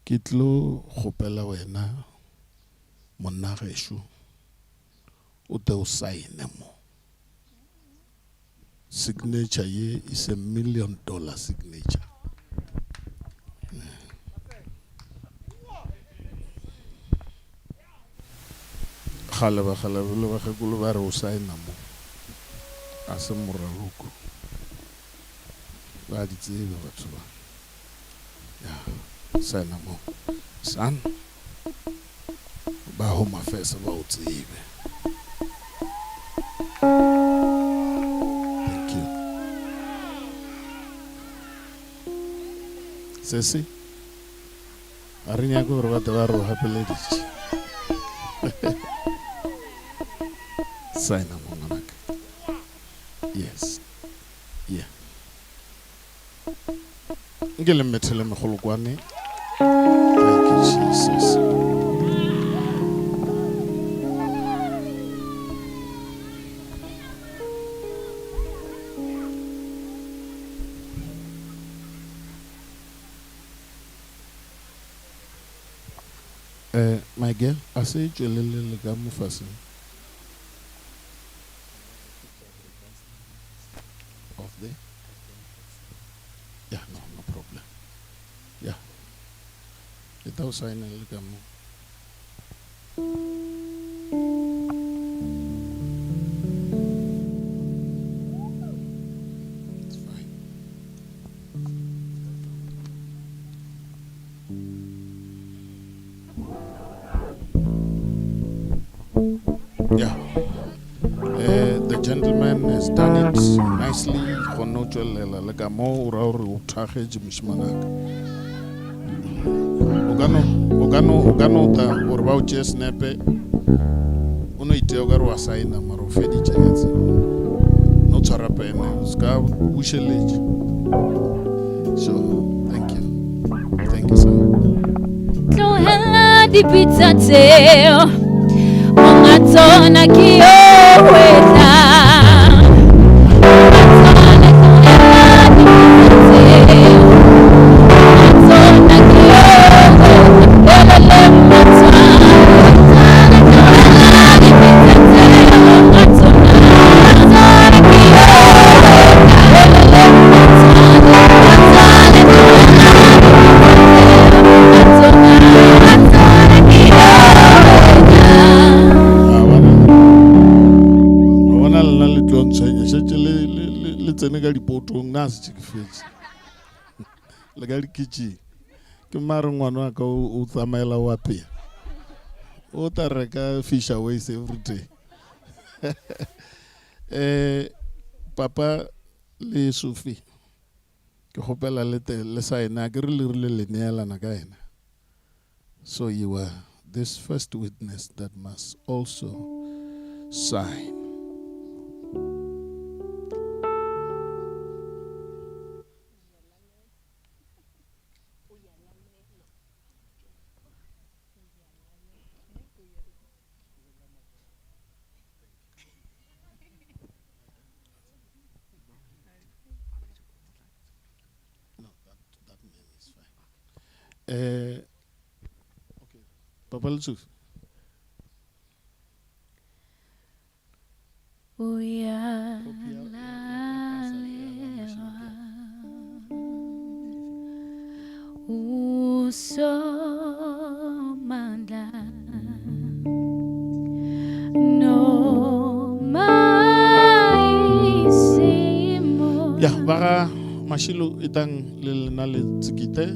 ke tlo kgopela wena monna gešo o te o sign mo signature ye is $1 million signature. Kgale ba gekolo ba re o signa mo a se moraloko ba di tsebe batho ba ya signa mo san ba home affairs ba o tsebe. Thank you. Sesi a re nyaka gore batho ba re o gapeleditše sign mo ngwanaka. Yes, yeah, nke le mmethele megolokwane. Thank you Jesus. My girl, I say you le ka mufasi of there. Yeah, no problem. Yeah, it was sign le ka mo. It's fine. Yeah. The gentleman has done it nicely. Ogano ta orba uche snepe. Uno ite ogaru asaina maro fedi chenetse. No tsarapene. Ska usheleji. So, thank you. Thank you, sir. So hella di pizza teo. Mongatona kiyo weta. Mongatona kiyo weta. Mongatona kiyo weta. Elele mongatona. Mongatona di pizza teo. Mongatona kiyo weta. Elele mongatona. Mongatona kiyo tsene ka dipotong na se tshikifetse le ka dikitchen ke mare ngwana wa ka o tsamaela wa phe o ta reka fish aways every day. Papa Lesufi ke gopela le saena ke re le neelana ka ena, so you are this first witness that must also sign. Okay. Papa Lesufi. Ya baga Mashilo itang le na le tsikite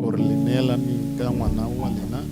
or le nela ni ka ngwana wa lena.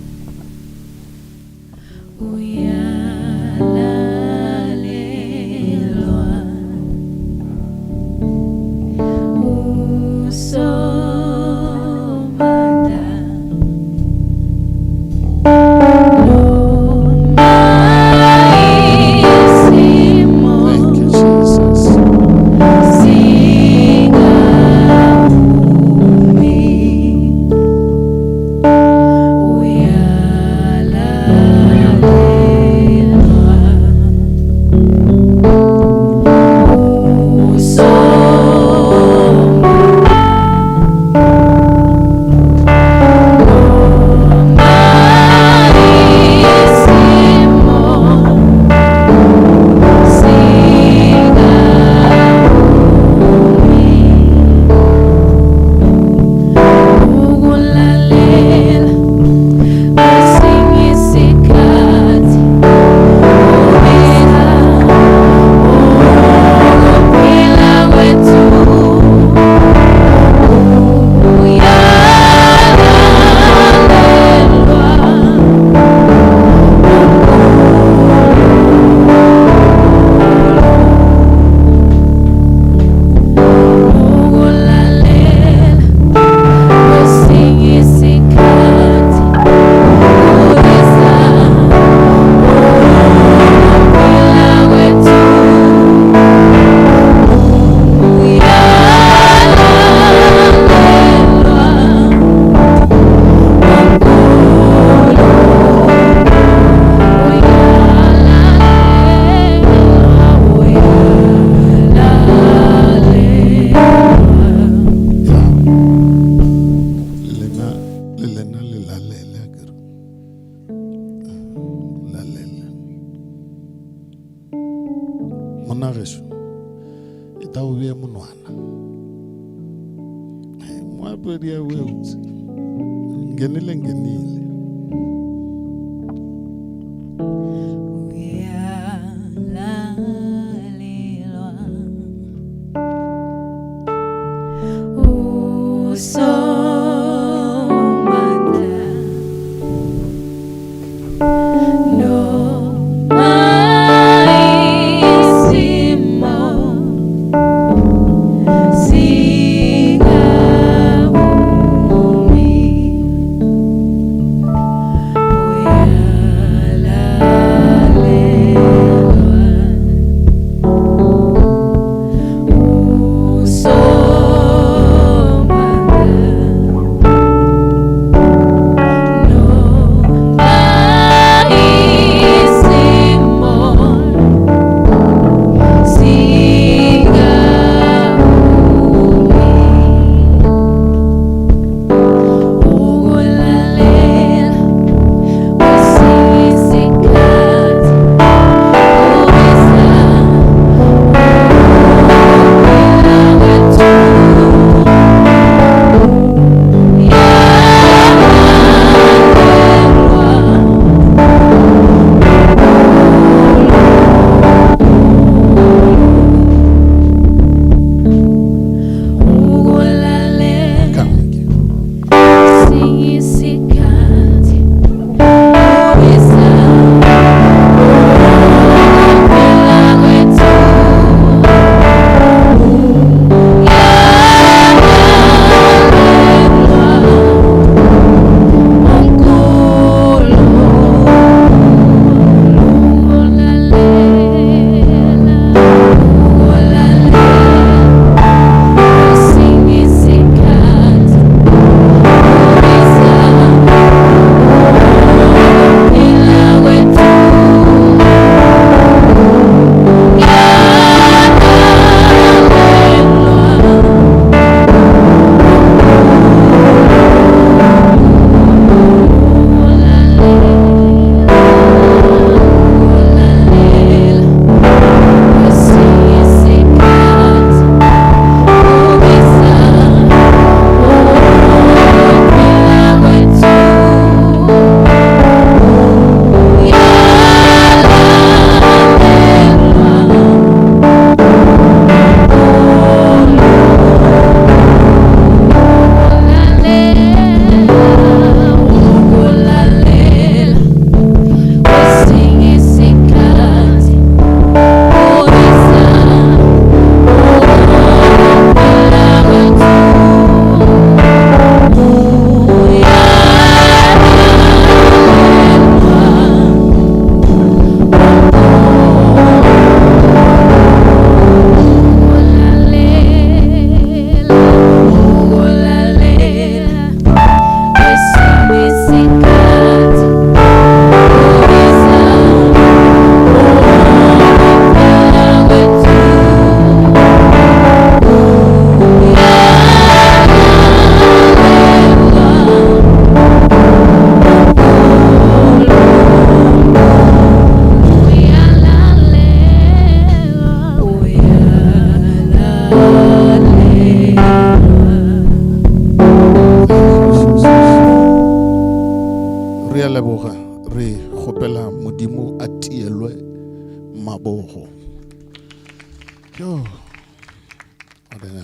Ita o be monwana. Mo apedi ya weuts. Ngenile.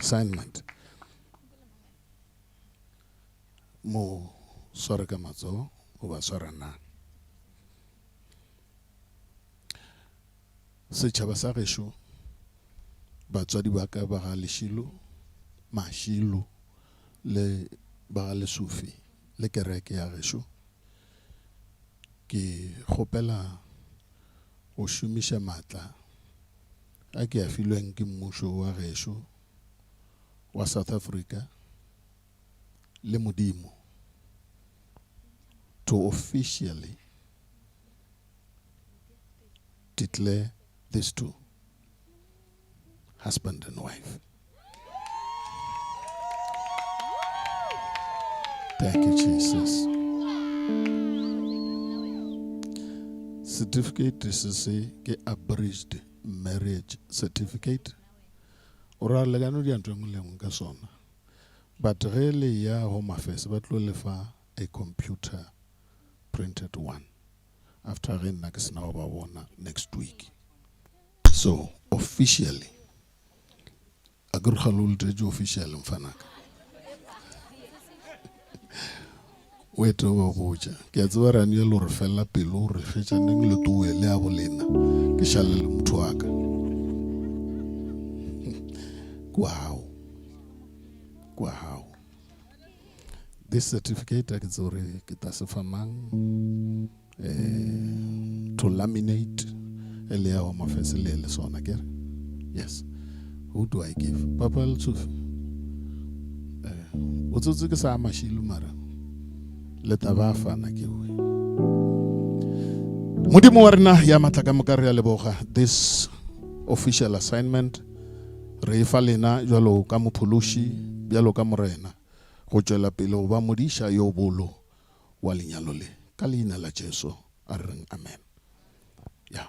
Assignment. Mo sware ka matsoho o ba swara na. Setjhaba sa gešo batswadi ba ka ba ga Leshilo, Mashilo le ba ga Lesufi le kereke ya gešo. Ke kgopela go šomiša matla a ke a filweng ke mmušo wa gešo wa South Africa le Modimo to officially declare these two, husband and wife. Thank you, Jesus. Certificate is a abridged marriage certificate Ora le gano di antweng le nka sona. But really ya home affairs ba tlo lefa a computer printed one. After re nna ke sena go ba bona next week. So officially agro khalul official mfanaka. Wait over boja. Ke a tseba rane le re fella pelo re fetsa neng le tuwe le a bolena. Ke shale le motho wa ka. Wow. Wow. This certificate I get already kita sefamang to laminate elia o mafese le sona ke. Yes. Who do I give? Papa Lesufi. Otsotse ke sa Mashilo mara. Leta ba fana ke we. Modimo wa rena ya matla ka mokare ya leboga this official assignment re fa lena jalo ka mopholoshi bjalo ka morena go tšwela pele go ba modisha yo bolo wa lenyalo le ka leina la Jesu a reng amen. Yeah,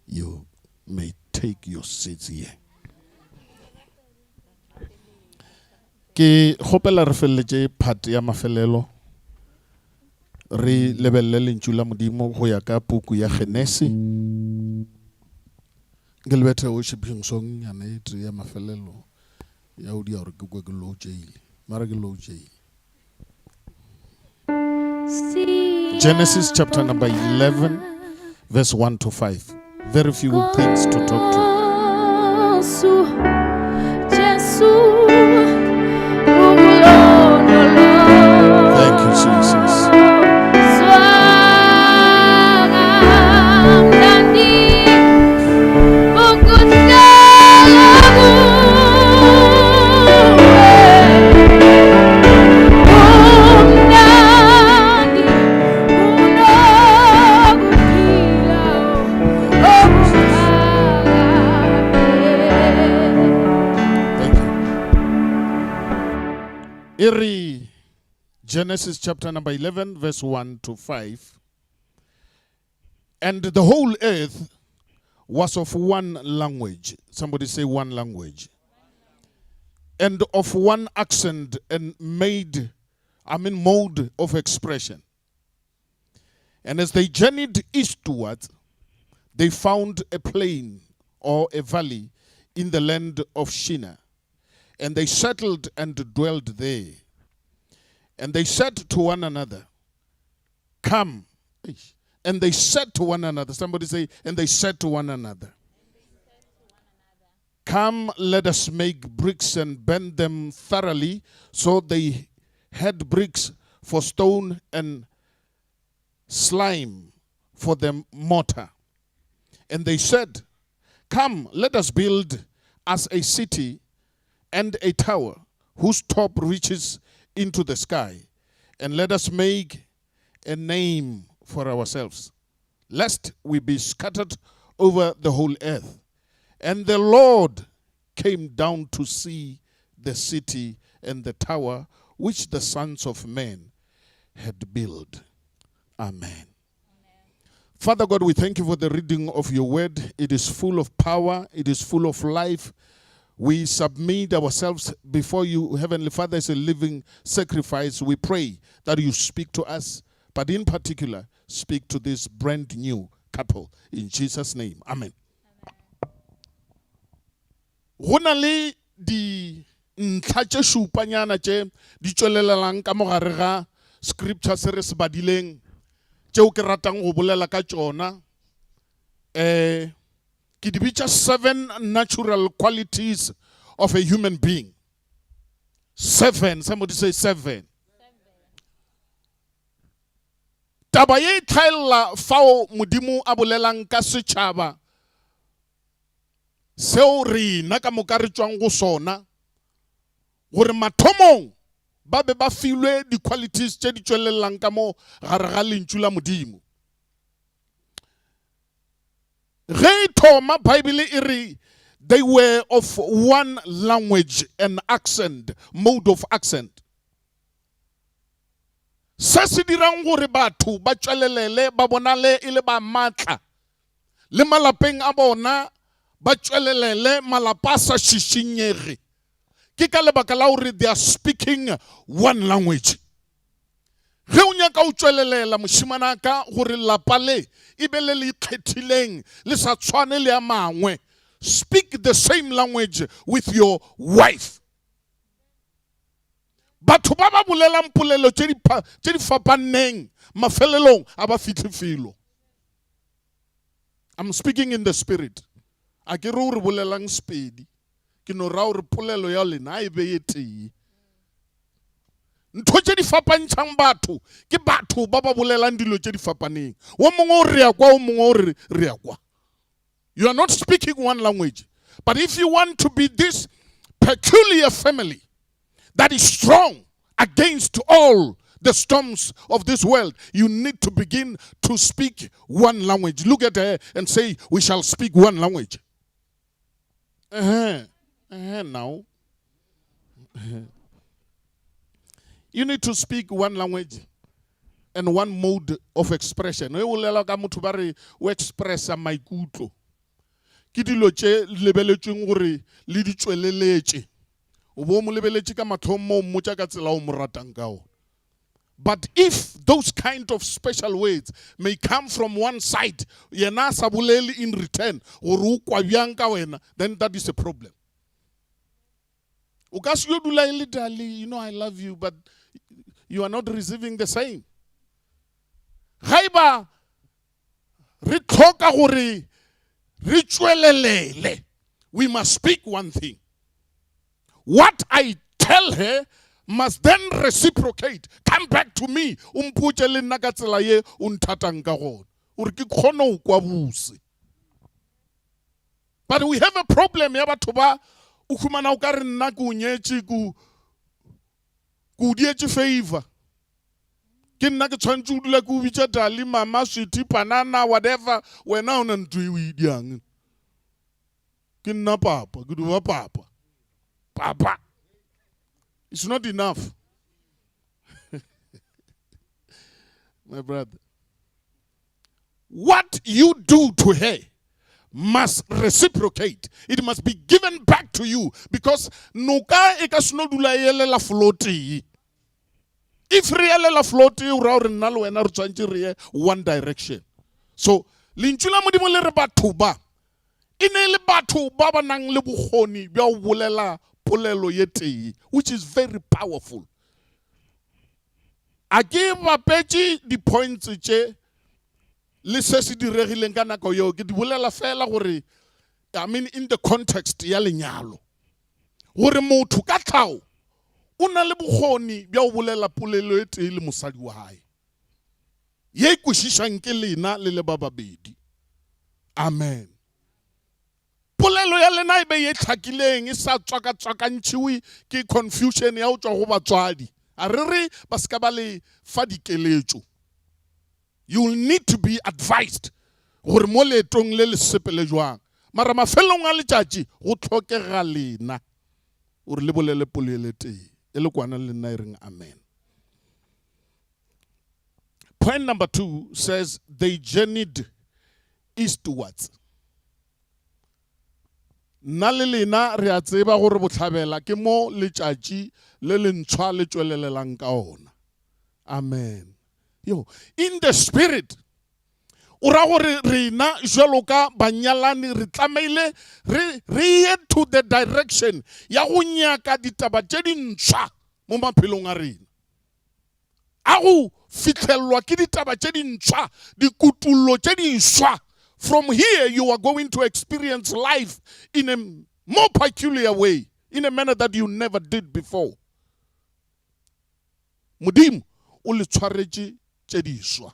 you may take your seats here. Ke gopela re feletse part ya mafelelo re lebelle lentšu la modimo go ya ka puku ya Genesi ke lebethe worshiping song ya naete ya mafelelo ya o dia gore ke kwa ke low jail mara ke low jail. Genesis chapter number 11 verse 1 to 5. Very few things to talk to. Thank you, Jesus. Genesis chapter number 11 verse 1 to 5. And the whole earth was of one language. Somebody say one language. And of one accent and mode of expression. And as they journeyed eastward, they found a plain or a valley in the land of Shinar. And they settled and dwelled there. And they said to one another, come. And they said to one another, somebody say, and they said to one another, come, let us make bricks and bend them thoroughly. So they had bricks for stone and slime for the mortar. And they said, come, let us build us a city and a tower whose top reaches into the sky, and let us make a name for ourselves, lest we be scattered over the whole earth. And the Lord came down to see the city and the tower which the sons of men had built. Amen. Father God, we thank you for the reading of your word. It is full of power. It is full of life. We submit ourselves before you, Heavenly Father, as a living sacrifice. We pray that you speak to us, but in particular, speak to this brand new couple. In Jesus' name, amen. Gonale di ntlha šupanyana tše di tšwelelelang ka mogare ga scripture se re se badileng tšeo ke ratang go bolela ka tšona. Ke di bitša 7 natural qualities of a human being. 7, somebody say 7. Taba ye tlhaela fao modimo a bolelang ka setšhaba seo rena ka moka re tšwang go sona gore mathomong ba be ba filwe di-qualities tše di tšwelelang ka mo gare ga lentšu la modimo. Ge thoma Bible iri they were of one language and accent, mode of accent. Se se dirang gore batho ba tšwelelele ba bonale ile ba matla le malapeng a bona ba tswelelele malapa a sa šišinyege ke ka lebaka la gore they are speaking one language. Ge o nyaka o tswelelela mošimana ka gore lapa le e be le le ikgethileng le sa tshwane le a mangwe, speak the same language with your wife. Batho ba ba bolelang polelo tše di fapaneng mafelelong a ba fihle felo. I'm speaking in the spirit. A ke re o re bolelang Sepedi, ke no ra o re polelo ya lena e be ye tee. Ntho tše di fapantšhang batho ke batho ba ba bolelang dilo tše di fapaneng. O mongwe o re ya kwa, o mongwe o re ya kwa. You are not speaking one language. But if you want to be this peculiar family that is strong against all the storms of this world, you need to begin to speak one language. Look at her and say, we shall speak one language. Now. You need to speak one language and one mode of expression. O expressa maikutlo. Ke dilo tše lebeletsweng gore le di tsweleletše. O bo mo lebeletše ka mathomo o mmotša ka tsela o mo ratang ka ona. But if those kind of special words may come from one side, yena sa bolele in return, gore o kwa bjang ka wena, then that is a problem. O ka se yo dula e le dali, you know I love you, but you are not receiving the same. Gaiba re tlhoka gore re tswelelele. We must speak one thing. What I tell her must then reciprocate. Come back to me. Umputse le nna ka tsela ye o nthatang ka gona. Ore ke kgone go kwa bose. But we have a problem ya batho ba o khumana o ka re nna ke o nyetse ku dietse favor. Ke nna ke tshwantse o dula ke o bitša dali, mama, sweetie, banana, whatever. Wena o na ntho e o e diang. Ke nna papa, ke duba papa. Papa. It's not enough. My brother. What you do to her must reciprocate. It must be given back to you. Because nuka eka snodula yele la floati. If really la floati, ura nalo ena ruchanchi one direction. So linchula modimo le rebatuba. Ine le batu baba nang le bukhoni bia wulela polelo yete, which is very powerful. I gave a page the points che le se se diregileng ka nako yo ke di bolela fela gore I mean in the context ya lenyalo gore motho ka tlhao o na le bogoni bja o bolela polelo yete le mosadi wa hae ye kwešišang ke lena le ba babedi. Amen. Polelo ya lena e be ye tlhakileng e sa tswaka-tswakantšhiwe ke confusion ya o tswa go batswadi. A re re ba ska ba le fa dikeletšo. You will need to be advised gore mo leetong le le sepele jwang. Mara mafelong a letšatši go tlhokega lena gore le bolele polelo tee e le kwana le nna e reng amen. Point number 2 says they journeyed eastwards. Nna le lena re a tseba gore botlhabela ke mo letšatši le lentshwa le tswelelelang ka ona. Amen. Yo, in the spirit, ora gore rena jwalo ka banyalani re tlameile re head to the direction ya go nyaka ditaba tše dintshwa mo maphelong a rena. A go fitlhelwa ke ditaba tše dintshwa, dikutullo tše dišwa. From here, you are going to experience life in a more peculiar way, in a manner that you never did before. Modimo, o le tshwaretše tše dišwa.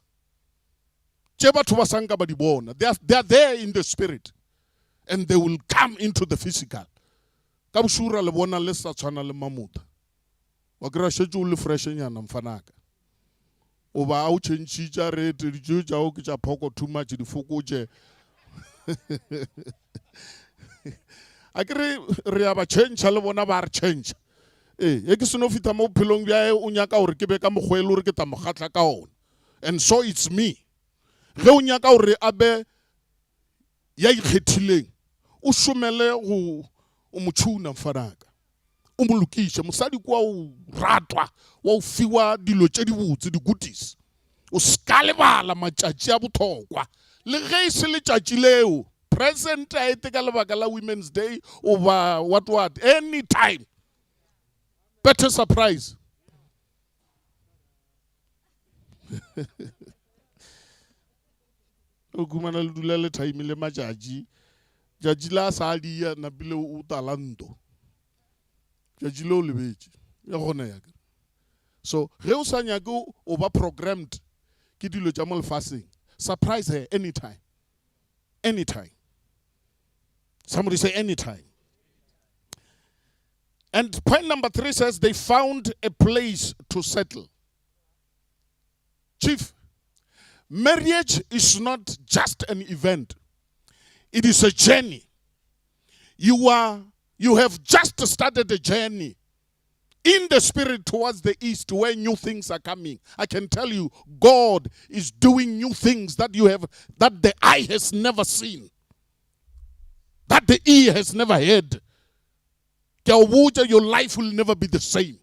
Tše batho ba sanka ba di bona. They are there in the spirit. And they will come into the physical. Ka bošura le bona le sa tshwana le mamuta. Wa kry-a šetše o le fresh-nyana mfanaka. O ba o tšhentšhitša rete ditšeo tša o ke tša phoko too much di fokotše. A ke re a ba tšhentšha le bona ba re tšhentšha. E ke seno fita mo bophelong bja o nyaka gore ke be ka mokgwele gore ke ta mogatla ka ona. And so it's me. Ge o nyaka gore a be ya ikgethileng, o šomele go o motšhuna mfanaka o mo lokiše mosadi kwa o ratwa wa o fiwa dilo tše di botse di-goodies o ska lebala matšatši a bothokwa le ge e se letšatši leo present a ete ka lebaka la Women's Day over what anytime better surprise. O kumana le dula le time le matšatši tšatši la sa dia na pele o talanto tšatši le o lebetše ya gona ya so ge o sa nyake o ba programmed ke dilo tša mo lefaseng surprise her anytime. Somebody say anytime. And point number 3 says they found a place to settle. Chief, marriage is not just an event. It is a journey. You have just started a journey in the spirit towards the east where new things are coming. I can tell you, God is doing new things that the eye has never seen, that the ear has never heard. Your life will never be the same.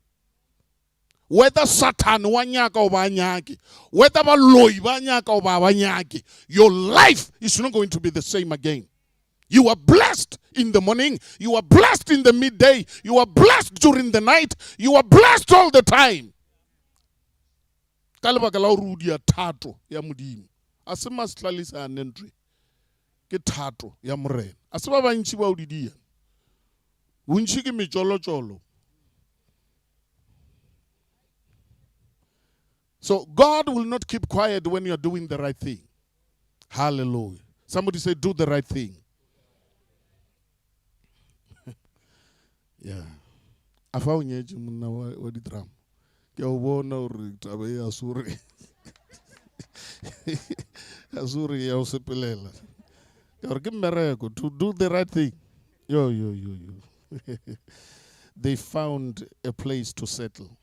Whether Satan wanyaka or banyaki, whether baloi banyaka or banyaki, your life is not going to be the same again. You are blessed in the morning. You are blessed in the midday. You are blessed during the night. You are blessed all the time. Kalebaka la rudi ya thato ya modimo. Asema sitlalisa anentry. Ke thato ya morena. Aseba ba ntši ba o didia. Untši ke metšolo-tšolo. So God will not keep quiet when you are doing the right thing. Hallelujah. Somebody say, do the right thing. Yeah. Afa o nyetše monna wa di-drum. Ke o bona gore taba e a suri. A suri ya o sepelela. Ke gore ke mmereko to do the right thing. Yo. They found a place to settle.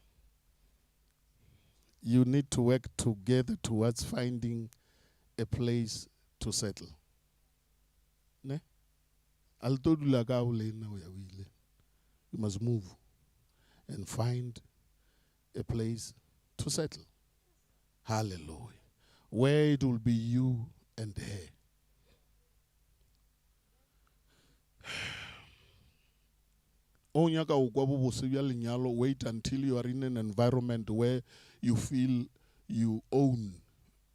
You need to work together towards finding a place to settle. Ne? Altodula ka o le na o ya wile. You must move and find a place to settle. Hallelujah. Where it will be you and her. Wait until you are in an environment where you feel you own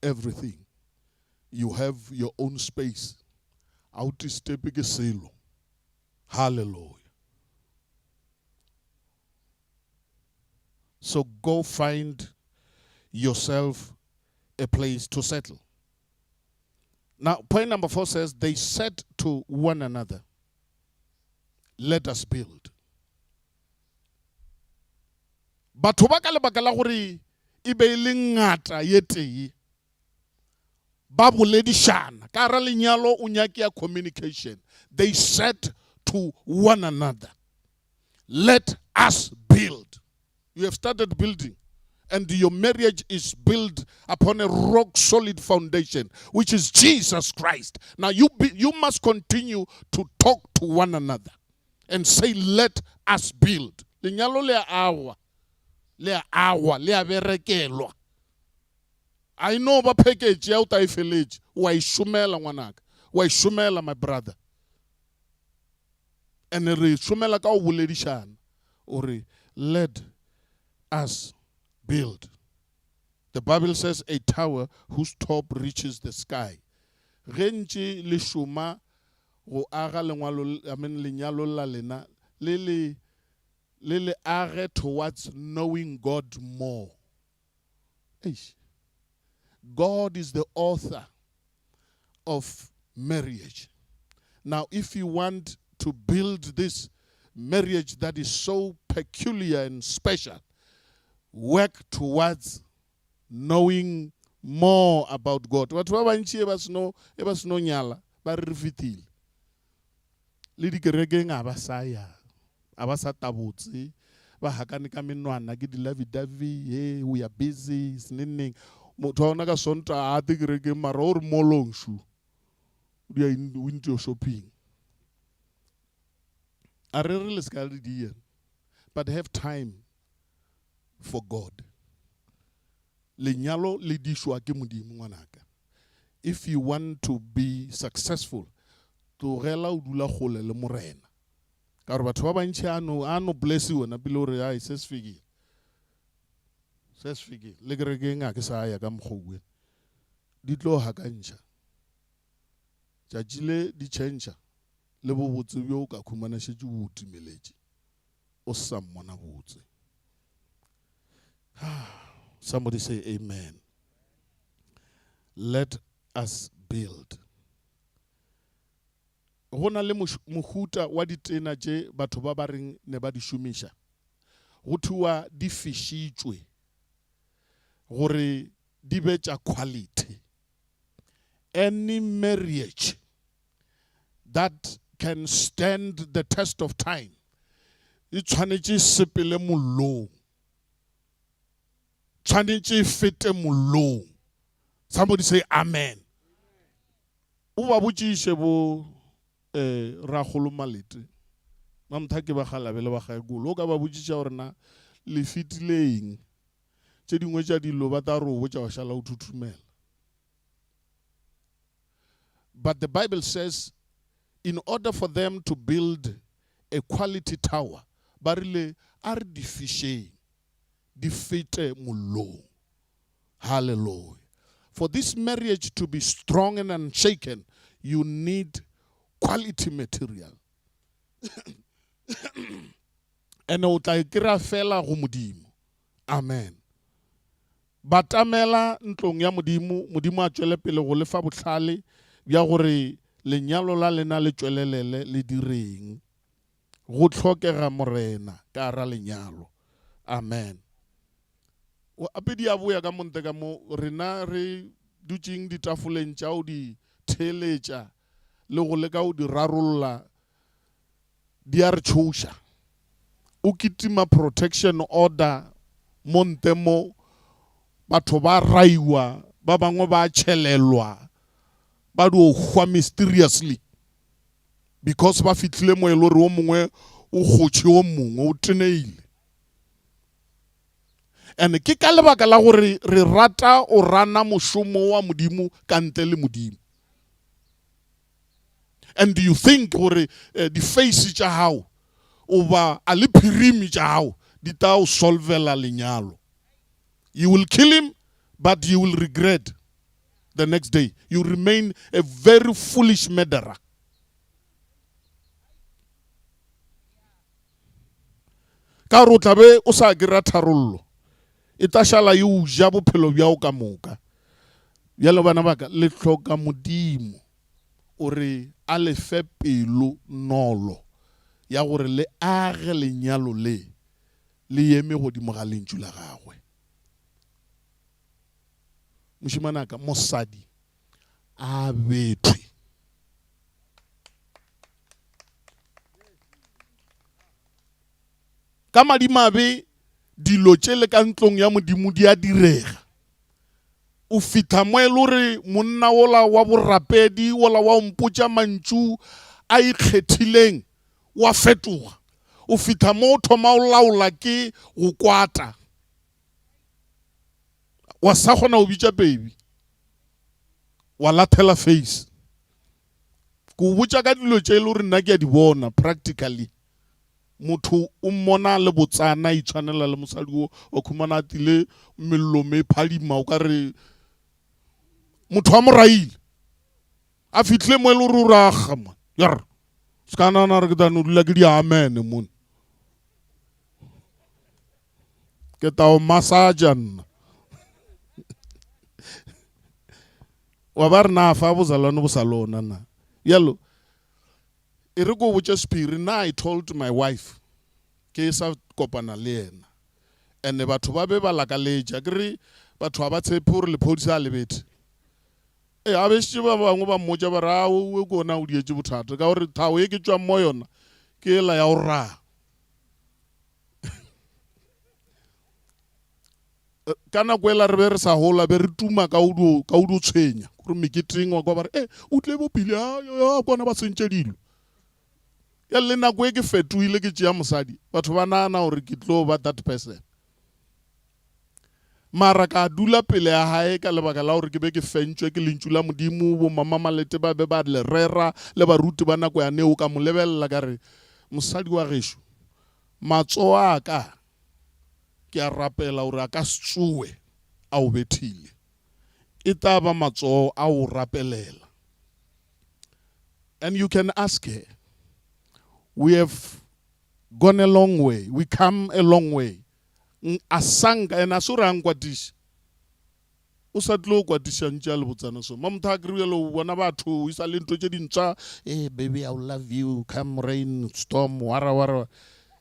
everything. You have your own space. Out is stepping silo. Hallelujah. So go find yourself a place to settle. Now, point number 4 says, they said to one another, let us build. But tobaka le bakala gore e be le ngata yetei ba boledišana ka ra lenyalo o nyakia communication. They said to one another, let us build. You have started building, and your marriage is built upon a rock solid foundation, which is Jesus Christ. Now you must continue to talk to one another and say, let us build. Lenyalo le awa. Le berekelwa. I know ba package ya uta ifelage wa ishumela ngwanaka wa ishumela my brother and re shumela ka o boledishana ore let us build. The Bible says a tower whose top reaches the sky. Gentši le šoma go aga lengwalo lenyalo la lena le age towards knowing God more. God is the author of marriage. Now, if you want to build this marriage that is so peculiar and special, work towards knowing more about God. Watu ba bantši e ba sno nyala ba re fitile. Le dikereke nga ba sa ya. Aba sa tabotse ba hakane ka menwana ke di-lavi-davi we are busy sneneng motho ona ka sonta a te kereke mara o re molong shu dia into shopping a re re le ska le dia, but have time for God. Lenyalo le dishwa ke modimo ngwanaka. If you want to be successful, tlogela o dula kgole le morena. Ka gore batho ba bantši ano bless wena pele o re ai se se figile le ke re ke eng a ke sa ya ka mokgwa di tlo hakantšha tšatši le di tšhentšha le bobotse bjo o ka khumana šetše o timeletše o sa mmona botse. Somebody say amen. Let us build. Go na le mohuta wa ditena tše batho ba ba reng ne ba di šomiša. Go thua di fišitšwe gore di be tša quality. Any marriage that can stand the test of time, e tshwanetše sepele mollong, tshwanetše fete mollong. Somebody say amen. O ba botšiše bo ragolo malete mamtha ke ba galabe le ba gaegolo o ka ba botšiša gore na le fitileng tše dingwe tša dilo ba tla re o botša wa šala o thuthumela. But the Bible says in order for them to build a quality tower ba rile a re di fišeng di fete mollong. Hallelujah. For this marriage to be strong and unshaken, you need quality material. And o tla ikira fela go modimo. Amen. Batamela ntlong ya modimo, modimo a tšwele pele go lefa bohlale bja gore lenyalo la lena le tšwelelele le direng. Go tlhokega morena ka ra lenyalo. Amen. O apedi a boya ka monte ka mo rena re dutšeng ditafoleng tša o di theletša le go leka o di rarolla di a re tšhoša. O kitima protection order monte mo batho ba raiwa ba bangwe ba tšhelelwa ba di o hwa mysteriously because ba fitlhile mo e le gore o mongwe o kgotše o mongwe o teneile. And ke ka lebaka la gore re rata o rana mošomo wa modimo ka ntle le modimo. And do you think gore di face tša hao o ba a le phirimi tša hao di ta o solvela lenyalo? You will kill him, but you will regret the next day. You remain a very foolish murderer. Ka re o tla be o sa kry-a tharollo. E tla šala e o ja bophelo bjao ka moka. Bjale bana ba ka le hloka modimo o re a le fe pelo nolo ya gore le age lenyalo le eme godimo ga lentšu la gagwe. Mošimane ka mosadi a bethwe. Ka madimabe dilo tše le ka ntlong ya modimo di a direga. O fitha mo e le gore monna wola wa borapedi wola wa mpotša mantšu a ikgethileng wa fetoga. O fitha mo o thoma o laola ke go kwata. Wa sa kgona o bitša baby. Wa lathela face. Ko botša ka dilo tše e le gore nna ke a di bona practically. Motho o mmona le botsana e tshwanela le mosadi o khumana atile mellome phadima o ka re motho a moraile a fitlhe mo e le gore o raga man yar ska nana re ke tano dula ke di amen mon ke ta o massage nna wa ba re na fa bozalwane bo sa lona na yalo e re go botša spiri na I told my wife ke sa kopana le yena and batho ba be ba lakaletša ke re batho ba ba tshepe gore lephodisa a lebete a bešitše ba bangwe ba mmotša ba ra o kona o dietše bothata ka gore thao ye ke tšwang mo yona ke ela ya o raa ka nako ela re be re sa gola be re tuma ka o di tshwenya gore meketeng wa kwa ba re o tle bopile a kona ba sentše dilo. ya le nako e ke fetoile ke tšea mosadi batho ba nagana gore ke tlo ba that person mara ka dula pele ya hae ka lebaka la gore ke be ke fentšwe ke lentšu la modimo bo mama malete ba be ba le rera le baruti ba nako ya neo ka mo lebelela ka re mosadi wa gešo matsogo a ka ke a rapela gore a ka se tsoe a o bethile e tla ba matsogo a o rapelela. And you can ask her, we have gone a long way, we come a long way. Asanga and asura angwadish. Usadlo gwadisha njalo butsana so. Mamta agrielo wana batu isa linto jedincha. Hey baby, I will love you. Come rain, storm, wara wara.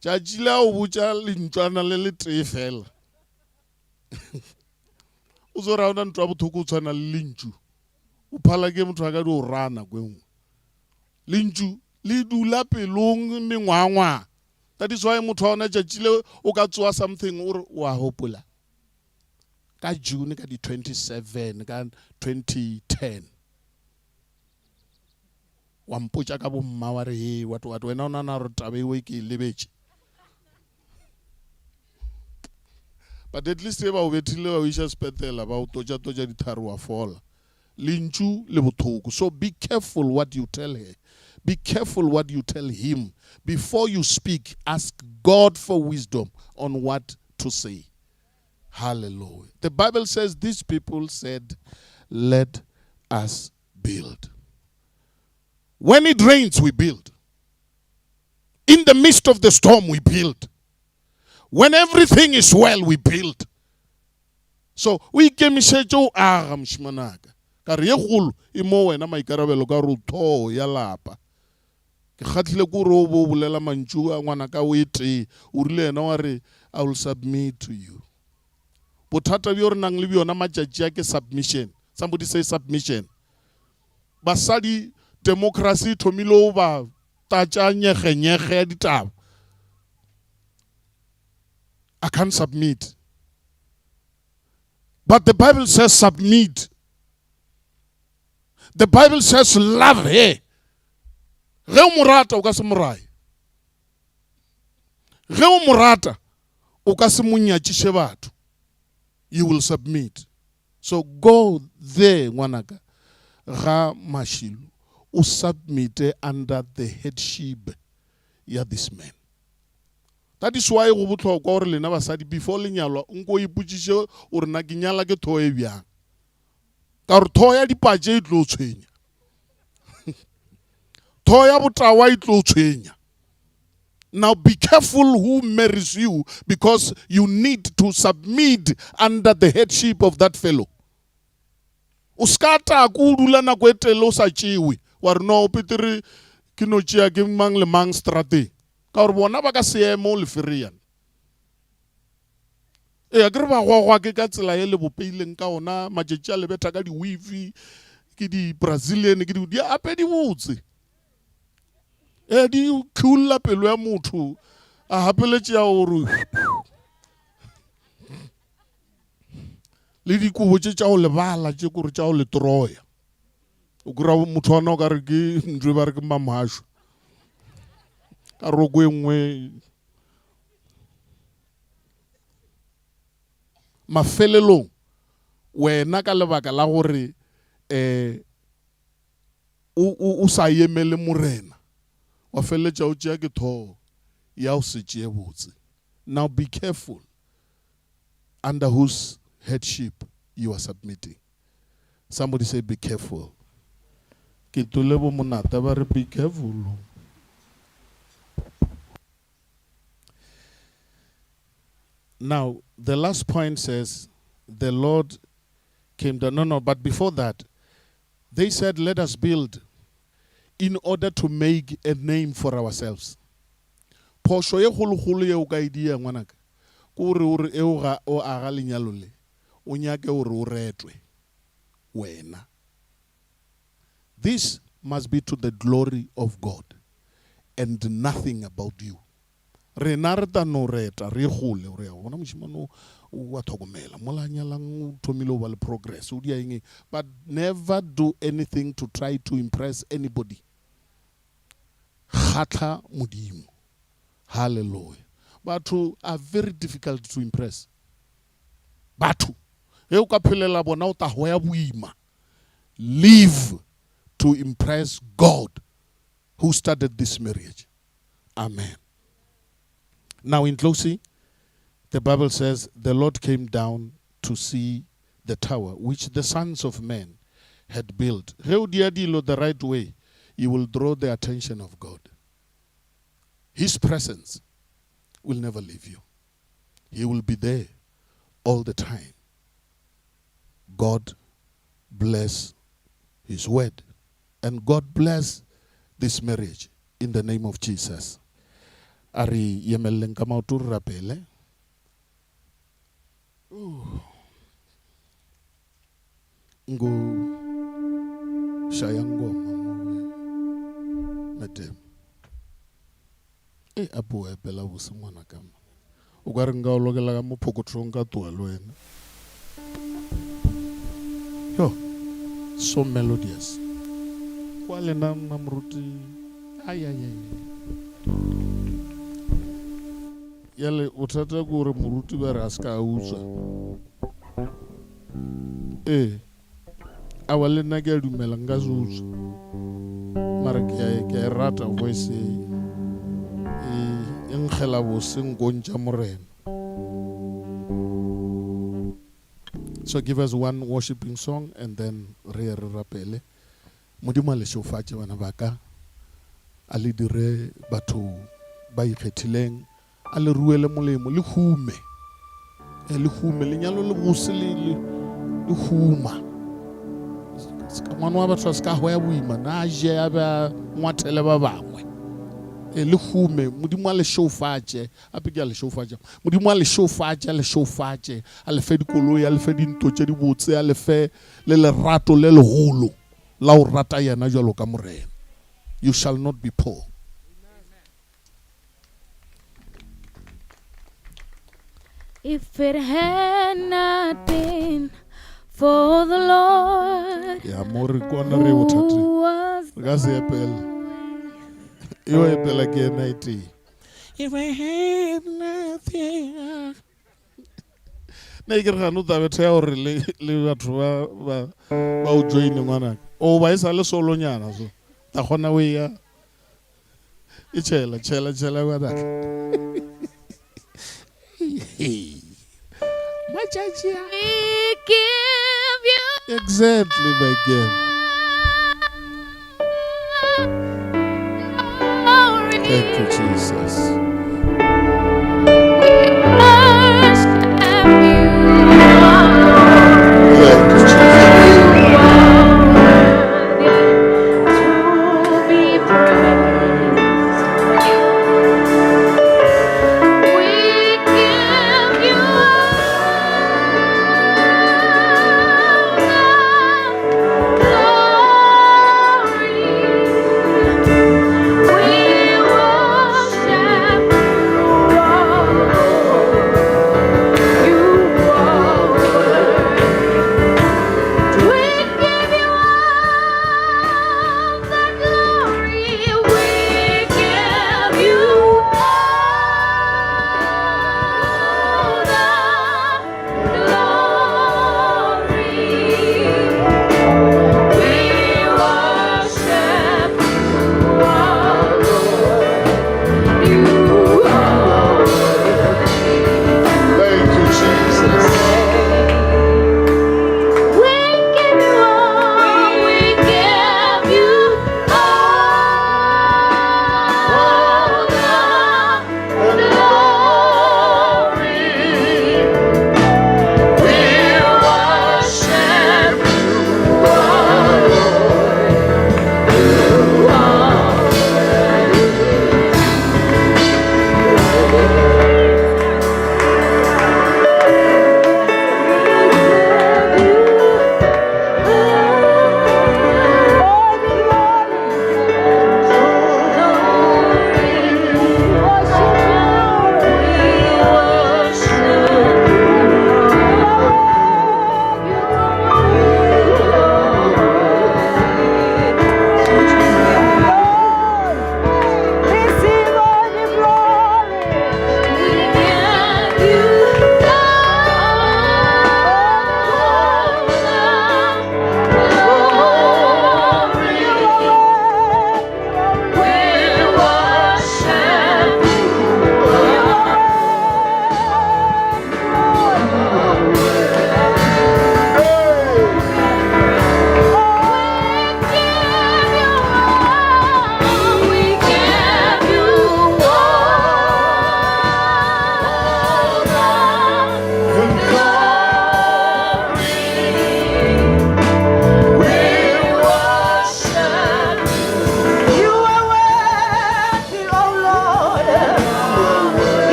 Chajila ubucha linto na lele trefel. Uzora una ntrabu tuku tsana linju. Upala ke muthu akadi o rana kwengu. Linju lidu la pelong ni ngwangwa. That is why muthu ona jajile o ka tsoa something o wa hopola. Ka June ka di 27 ka 2010. Wa mpotsa ka bo mma wa re he what wena ona na re tabe we ke lebetse. But at least eba o betile wa isha spetela ba o toja di tharo wa fola. Linchu le bothoko. So be careful what you tell her. Be careful what you tell him. Before you speak, ask God for wisdom on what to say. Hallelujah. The Bible says these people said, let us build. When it rains, we build. In the midst of the storm, we build. When everything is well, we build. So we came shejo agam shmanaga. Kare khulu imo wena maikarabelo ka rutho ya lapa. Ke khatlile ku ro bo bolela mantšu a ngwana ka o ete o rile ena wa re I will submit to you. Bothata bjo re nang le bjona matšatši a ke submission. Somebody say submission. Basadi democracy thomile ba tatša nyege ya ditaba. I can't submit. But the Bible says submit. The Bible says love her. Ge o morata o ka se morae. Ge o morata o ka se monyatšiše batho. You will submit. So go there ngwanaka ga Mashilo o submit under the headship ya this man. That is why go botlhokwa gore lena basadi before lenyalwa nko ipotšiše gore na ke nyala ke thoe bjang. Ka gore thoa ya dipatše e tlo tshwenya. Thoa ya botawa e tlo tshwenya. Now be careful who marries you because you need to submit under the headship of that fellow. O ska ta ku dula nako e tele o sa tšewe wa re no Peter ke no tšea ke mang le mang strate. Ka gore bona ba ka seemo le ferian. A kere ba goagwa ke ka tsela e le bopeileng ka ona matšatši a lebetha ka di-wifi ke di-Brazilian ke di ape di botse. Di khula pelo ya motho a hapeletše ya gore le dikobo tše tša go lebala tše kore tša go le troya. O kry-a motho wana o ka re ke ntwe ba re ke mamašwa. Ka roko e nngwe mafelelong wena ka lebaka la gore o sa emele morena wa feleletša o tšea ke thoho ya o se tšee botse. Now be careful under whose headship you are submitting. Somebody say be careful. Ke tole bo monata ba re be careful. Now, the last point says, the Lord came down. No, but before that, they said, let us build in order to make a name for ourselves. Posho ye khulu ye o ka idea ngwanaka. Ko re e o ga o aga lenyalo le. O nyake o re o retwe wena. This must be to the glory of God and nothing about you. Re narta no reta re gole re bona moshimano wa thokomela mola nyalang o thomile o ba le progress o dia eng, but never do anything to try to impress anybody. kgatla modimo. Hallelujah. Batho are very difficult to impress. Batho e ka phelela bona o ta hoya boima. Live to impress God who started this marriage. Amen. Now in closing, the Bible says the Lord came down to see the tower which the sons of men had built. The right way, you will draw the attention of God. His presence will never leave you. He will be there all the time. God bless His word. And God bless this marriage in the name of Jesus. Ari yemeleng ka maoto re rapele. Ngo shayango mamowe metem. Apu epela busimwana kama. Ugari nga ologela ka mopokotronga tua loena. Yo, so melodious. Kwale na mamruti. Ay. Yale utata kure muruti baraska uza. Awale na gelu melanga zuza. Mara kia rata voice ngela bose ngonja morena. So give us one worshiping song and then re rapele. Modimo le shofatse bana baka ali dire batho ba ikgethileng ale ruele molemo le hume le nyalo le bose le huma ska ngwana wa batho ska hoya boima na je ya ba ngwathele ba bangwe le hume modimo le shofatse a pika le shofatse modimo le shofatse a le fe dikoloi a le fe dinto tse di botse a le fe le lerato le leholo la o rata yena jalo ka morena. You shall not be poor. If it had not been for the Lord, ya mori kwana re bothati ga se epela yo epela ke night. If I had nothing na ke re no ta bethe hore le batho ba o join ngwana o ba isa le solo nyana so ta khona we ya e chela ngwana machachi we give you exactly my girl. Thank you, Jesus. We worship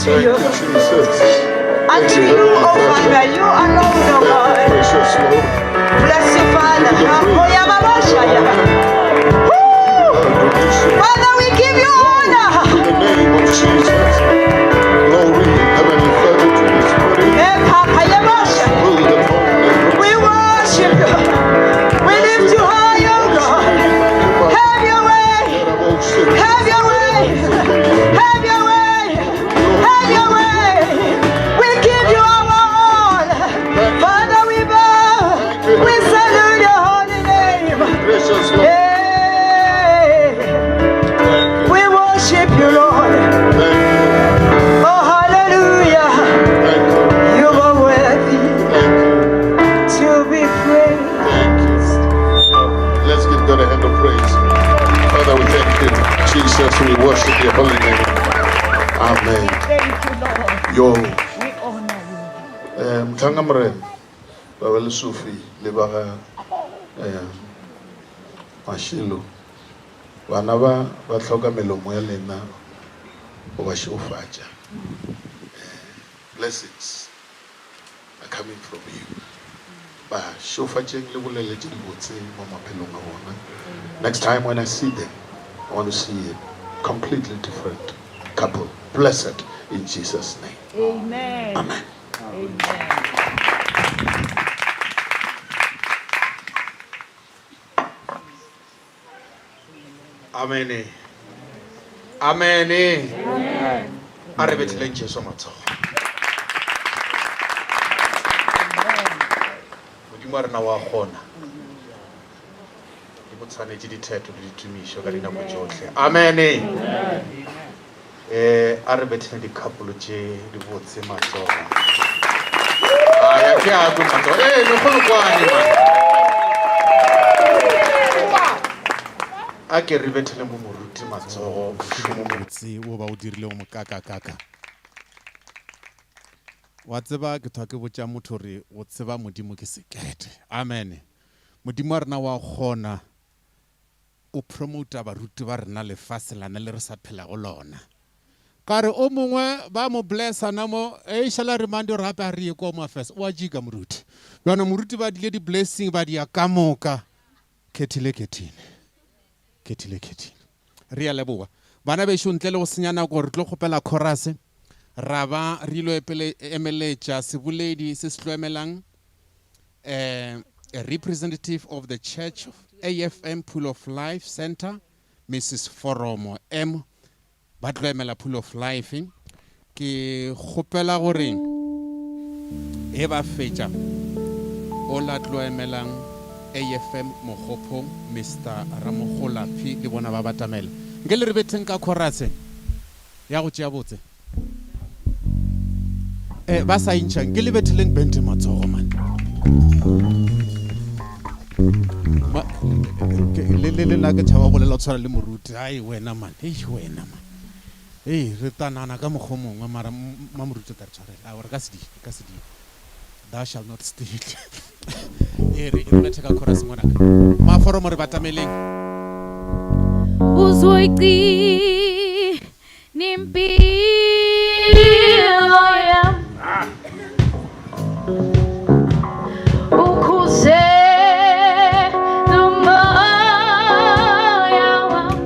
to you. Unto you, oh Father, you alone, oh God. Bless you, Father. Father, we give you honor. In the name of Jesus. Glory, heavenly Father, to this body. We worship you. We lift you high, oh God. Have your way. Have your way. Have your way. Have your way. We give you our all. Father, we bow. We salute your holy name. Precious Lord. We worship you, Lord. Oh, hallelujah. You are worthy to be praised. Let's give God a hand of praise. Father, we thank you. Jesus, we worship your holy name. Amen. Thank you, Lord. Yo. We honor you. Mthangamre, Baba Lesufi, Lebaga, Mashilo. Bana ba tlhoka melomo ya lena go ba šofatša. Blessings are coming from you. Ba šofatšeng le boleletse di botse mo maphelong a bona. Next time when I see them, I want to see a completely different couple. Blessed in Jesus' name. Amen. Amen. Amen. Amen. Amen. Amen. Arabetile Jesu matsogo. Modimo rena wa gona. Ke botshwanetse dithetho le ditumišo ka dinako tsotlhe. Amen. Arabetile di couple tše di botse matsogo. Aya ke a go matsogo. No go kwane man. A ke re bethele mo moruti matsogo motse o ba o dirile o mokaka-kaka wa tseba ke thwa ke botša motho re o tseba modimo ke sekete. Amen. Modimo wa rena wa kgona o promota baruti ba rena lefase lana le re sa phela go lona ka re o mongwe ba mo blessana mo e šala re mande gore gape a re ye kwa mafese o a jika moruti bjana moruti ba dile di-blessing ba dia ka moka kethile re a leboga bana bešo ntle le go senya nako re tlo kgopela chorus ra ba re ilo emeletša seboledi se se tlo emelang a representative of the church of AFM Pool of Life Center, Mrs. Foromo M ba tlo emela Pool of Life. Ke kgopela gore e ba fetša o la tlo emelang AFM Mogopo Mr. Ramogola P le bona ba batamela nke le re beteng ka chorus ya go tšea botse ba sa intšha nke le betheleng bente matsogo man le nna ke tšhaba bolela o tshwana le moruti ai wena man re tanana ka mokgwa mongwe mara mamoruti o tla re tshwarela a gore ka sedimo thou shall not steal. Re bethe ka chorus ngwanaka maforomo re batameleng uzoiqi nimpilo yam ukhuze nomoya wam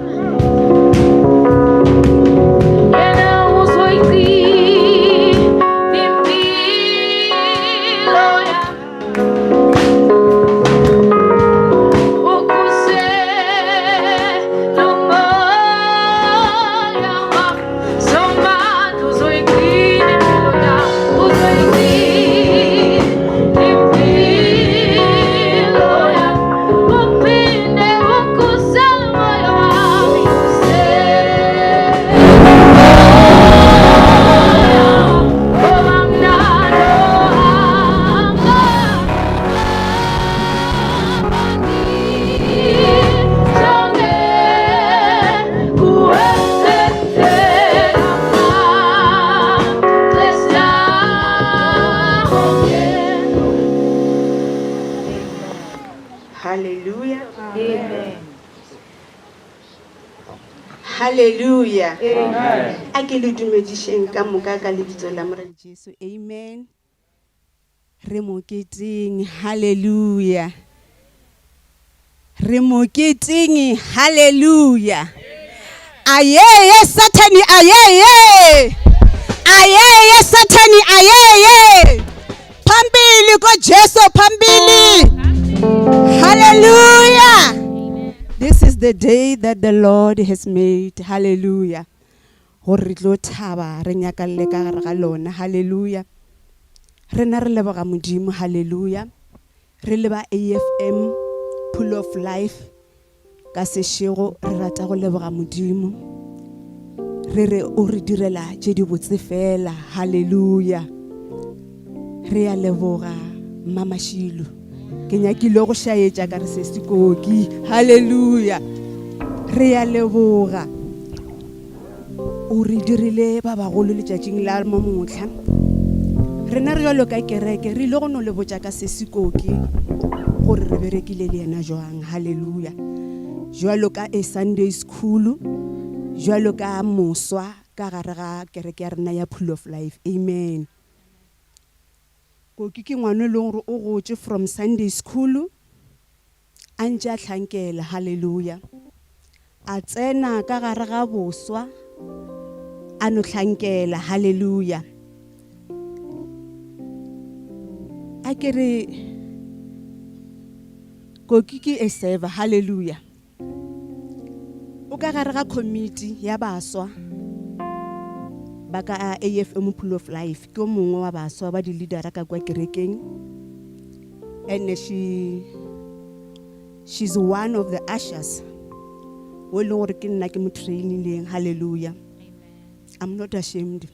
yena uzoiqi nimpilo yam ukhuze nomoya wam Hallelujah. Amen. A ke le dumedisheng ka moka ka lebitso la Morena Jesu. Amen. Re moketing. Hallelujah. Re moketing. Hallelujah. Ayeye Satani ayeye. Ayeye Satani ayeye. Pambili ko Jesu pambili. Hallelujah. This is the day that the Lord has made. Hallelujah. Hallelujah. Rena re leboga modimo. Hallelujah. Re leba AFM Pool of Life ka seshego re rata go leboga modimo. Re re o re direla tše di botse fela. Hallelujah. Re a leboga Mashilo. Ke nyakile go shaetša ka re sesikoki. Hallelujah. Re a leboga o re dirile ba bagolo letšatšing la motlha. Rena re jalo ka kereke re ile go no le botša ka sesikoki gore re berekile le yena jwang. Hallelujah. Jwalo ka a Sunday school, jwalo ka moswa ka gare ga kereke ya rena ya Pool of Life. Amen. Koki ke ngwana le gore o gotse from Sunday school a ntše a hlankela. Hallelujah. A tsena ka gare ga boswa a no hlankela. Hallelujah. A ke re Koki ke a server. Hallelujah. O ka gare ga committee ya baswa ba ka AFM Pool of Life. Ke mongwe wa baswa ba di leader ka kwa kerekeng. And she's one of the ushers. O le gore ke nna ke mo trainileng. Hallelujah. I'm not ashamed.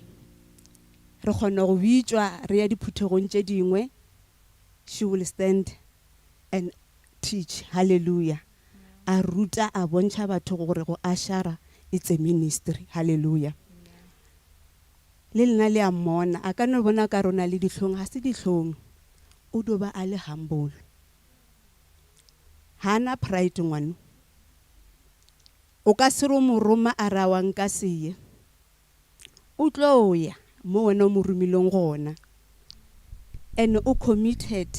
Re kgona go bitšwa re ya diphuthegong tše dingwe. She will stand and teach. Hallelujah. A ruta a bontšha batho gore go ashara it's a ministry. Hallelujah. Le lena le a mmona a ka no bona ka rona le dihlong ga se dihlong o do ba a le humble. Hana pride ngwana o ka se ro mo roma a ra wa nka seye o tlo ya mo wena mo rumileng gona and o committed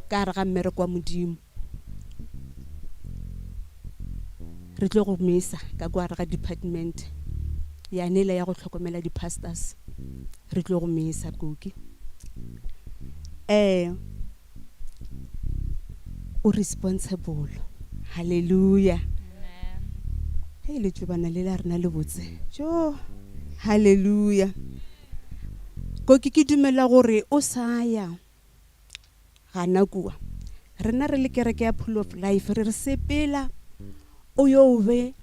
ka re ga mmereko wa modimo. Re tlo go misa ka kwa re ga department ya nela ya go tlhokomela di pastors. Re tlo go misa Koki. O responsible. Hallelujah. Hey le tšobana le la rena le botse. Jo. Hallelujah. Koki ke dumela gore o saya gana kua. Rena re le kereke ya Pool of Life re sepela o yo be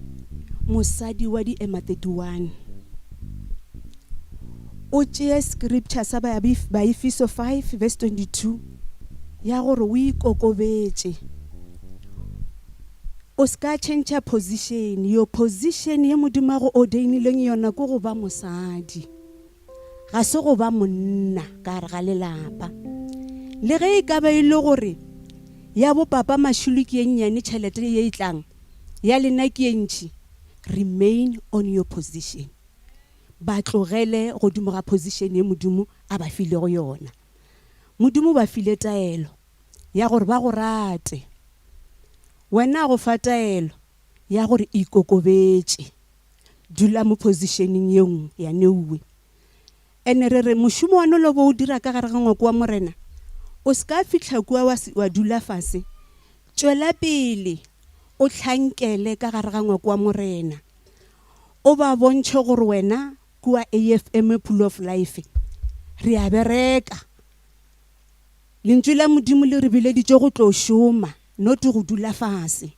mosadi wa di ema 31. O tšea scripture sa ba Efeso 5 verse 22 ya gore o ikokobetše. O ska change position. Your position ye modimo go ordainileng yona ko go ba mosadi. Ga se go ba monna ka re ga lelapa. Le ge e ka ba ile gore ya bo papa Mashilo ke ennyane tšhelete ye itlang ya lena ke entši. Remain on your position. Ba tlogele go dimoga position ye modimo a ba file go yona. Modimo ba file taelo ya gore ba go rate. Wena go fa taelo ya gore ikokobetše. Dula mo positioning yeng ya neuwe. Ene re mošomo wa nolobo o dira ka gare ga ngwako wa morena. O ska fitla kwa wa dula fase. Tšwela pele o tlhankele ka gare ga ngwako wa morena. O ba bontšhe gore wena kwa AFM Pool of Life re a bereka. Lentswe la modimo le re bileditše go tlo šoma, not go dula fase.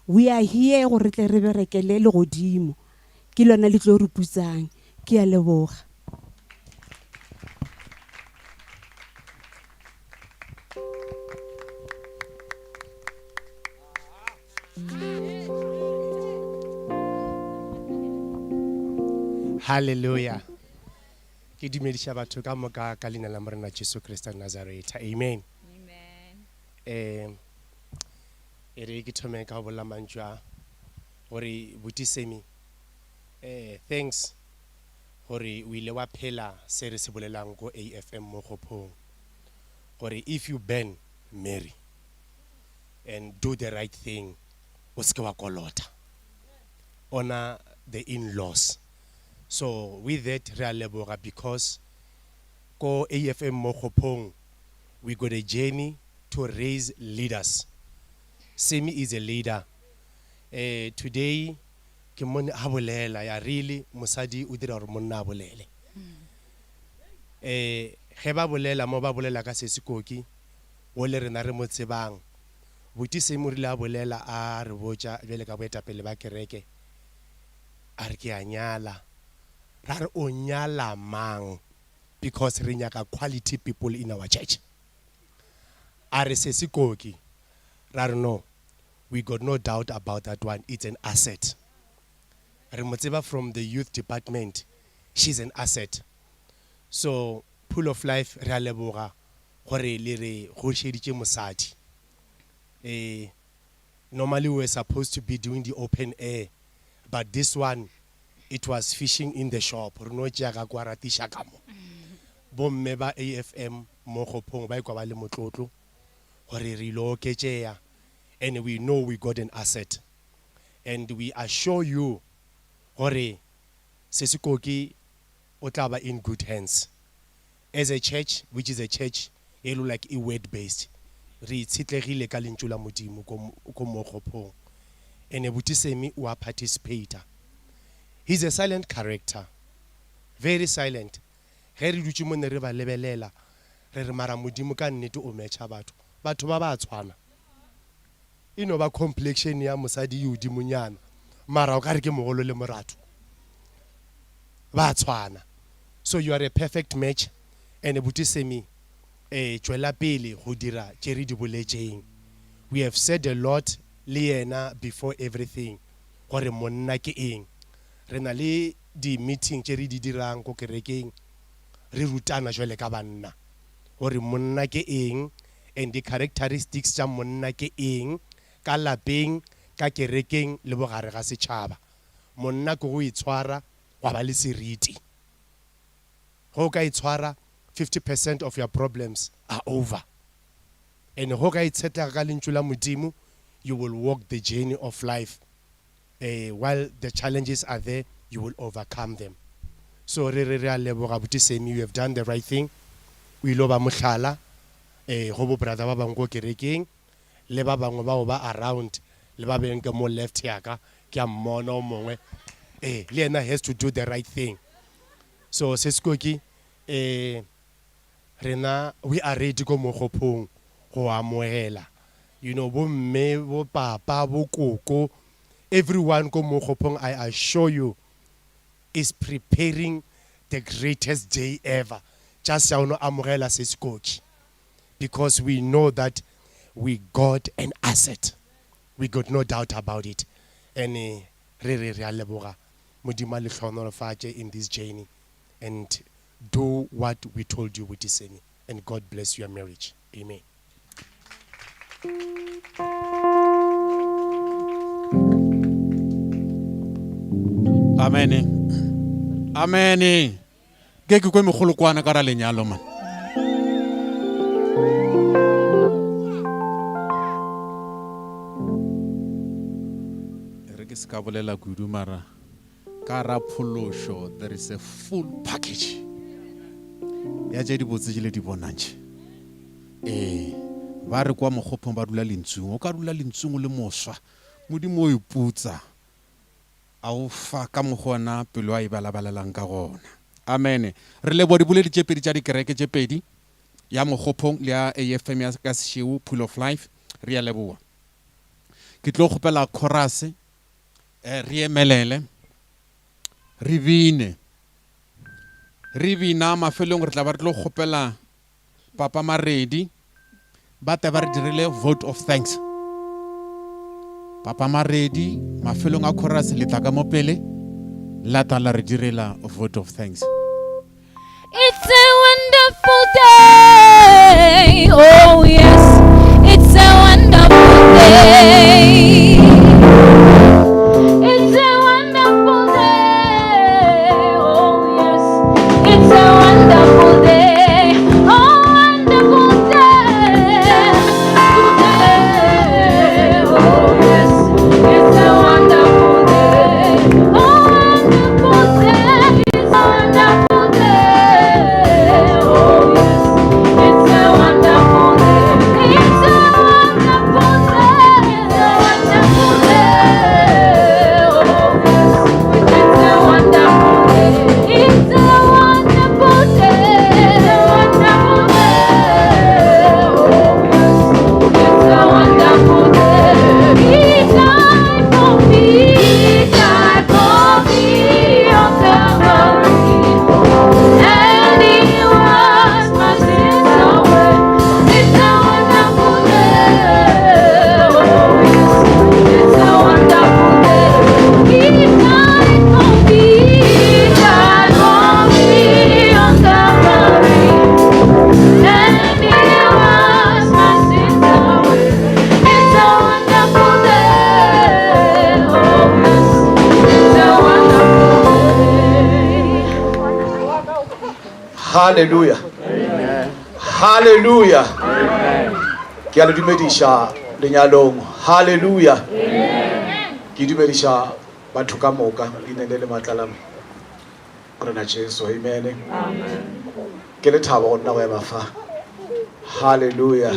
We are here gore tle re berekele le godimo. Ke lona le tlo re putsang. Ke a leboga. Hallelujah. Ke dumedisha batho ka moka ka leina la Morena Jesu Kriste Nazareta. Amen. Amen. Ere ke thome ka bola mantswa gore buti Sammy Thanks gore o ile wa phela se re se bolelang go AFM mo Khophong gore if you burn marry and do the right thing o se ke wa kolota, honor the in-laws. So with that re a leboga because ko AFM mo Khophong we got a journey to raise leaders. Sammy is a leader. Today ke mone a bolela ya really mosadi o dira gore monna a bolele. Ge ba bolela mo ba bolela ka Sesikoki o le rena re mo tsebang buti se mo rile a bolela a re botsa bele ka boetapele ba kereke a re ke a nyala ra re o nyala mang because re nyaka quality people in our church. A re Sesikoki ra re no, we got no doubt about that one, it's an asset. Re mo tseba from the youth department, she's an asset. So Pool of Life re a leboga gore le re go sheditse mosadi. Normally we were supposed to be doing the open air, but this one it was fishing in the shop. Re no tšea kwa ratisha ka mo. Bomme ba AFM mo Khophong ba ikwa ba le motlotlo gore re lo oketšea, and we know we got an asset, and we assure you gore Sesikoki o tla ba in good hands. As a church, which is a church e lo like a word based, re itshetlegile ka lentšu la Modimo ko mo Khophong, and buti Sammy o a participator. He's a silent character, very silent. Ge re dutse mo ne re ba lebelela re re mara Modimo ka nnete o metšha batho ba ba tshwana. Ino ba complexion ya mosadi yo dimonyana mara o ka re ke mogolo le morato ba tshwana. So you are a perfect match, and buti Sammy tšwela pele go dira tšeri di boletšeng. We have said a lot le yena before everything gore monna ke eng. Re na le di meeting tšeri di dirang ko kerekeng re rutana jwale ka banna gore monna ke eng and the characteristics tša monna ke eng ka lapeng ka kerekeng le bogare ga setšhaba. Monna ke go itshwara wa ba le seriti. Go ka itshwara 50% of your problems are over. And go ka itshetlega ka lentšu la Modimo, you will walk the journey of life. While the challenges are there, you will overcome them. So re a leboga buti Sammy, you have done the right thing. O ilo ba mohlala go bo brother ba bang go kerekeng le ba bangwe ba ba around le ba beng ke mo left yaka ke a mmona o mongwe le ena has to do the right thing. So Sesikoki rena we are ready go mo Khophong go amohela, you know, bo mme bo papa bo koko, everyone go mo Khophong, I assure you, is preparing the greatest day ever. Just ya no amohela Sesikoki, because we know that we got an asset. We got no doubt about it. And re a leboga Modimo le hlonolofatše in this journey, and do what we told you with this, and God bless your marriage. Amen. Amen. Amen. Ke ke kwe mogolo kwana ka ra lenyalo man. Re ke se ka bolela kudu mara ka ra pholosho, there is a full package ya tše di botse di le di bonantše. Ba re kwa Mokhopong ba dula lentsung, o ka dula lentsung le moswa Modimo o iputsa a o fa ka mogona pelo a e balabalelang ka gona. Amen. Re lebo di boledi tše pedi tša dikereke tše pedi, ya Mokhopong le ya AFM ya ka Sesheu Pool of Life. Re a leboa. Ke tlo kgopela chorus re emelele re bine. Re bina mafelong re tla ba re tlo kgopela Papa Maredi ba te ba re dirile vote of thanks. Papa Maredi mafelong a chorus le tla ka mo pele la ta la re direla vote of thanks. It's a wonderful day. Oh yes, it's a wonderful day. It's a wonderful day. Hallelujah. Hallelujah. Ke a le dumedisha lenyalong. Hallelujah. Ke dumedisha batho ka moka inene le matlala rena Jesu. Amen. Ke le thabo go nna go ema fa. Hallelujah.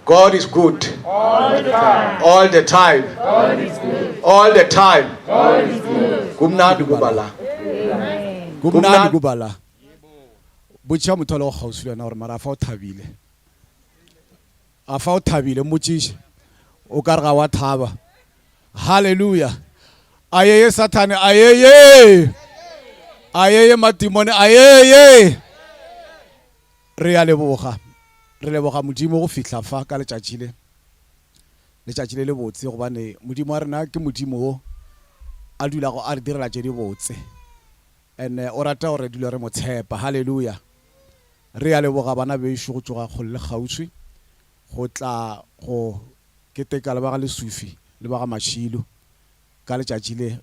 God is good. All the time. All the time. God is good. All the time. God is good. Kumnandi kubala. Kumnandi kubala. Botša motho le go kgauswi lena gore mara a fa o thabile. A fa o thabile mmotsiše o ka re ga wa thaba. Hallelujah. Ayeye Satane, ayeye. Ayeye matimone, ayeye. Re a leboga. Re leboga modimo go fihla fa ka letšatši le botse gobane modimo wa rena ke modimo o a dulago a re direla tše di botse and o rata gore dula re mo tshepa. Hallelujah. Re a leboga bana bešo go tsoga kgole le kgauswi go tla go keteka le ba ga Lesufi le ba ga Mashilo ka letšatši le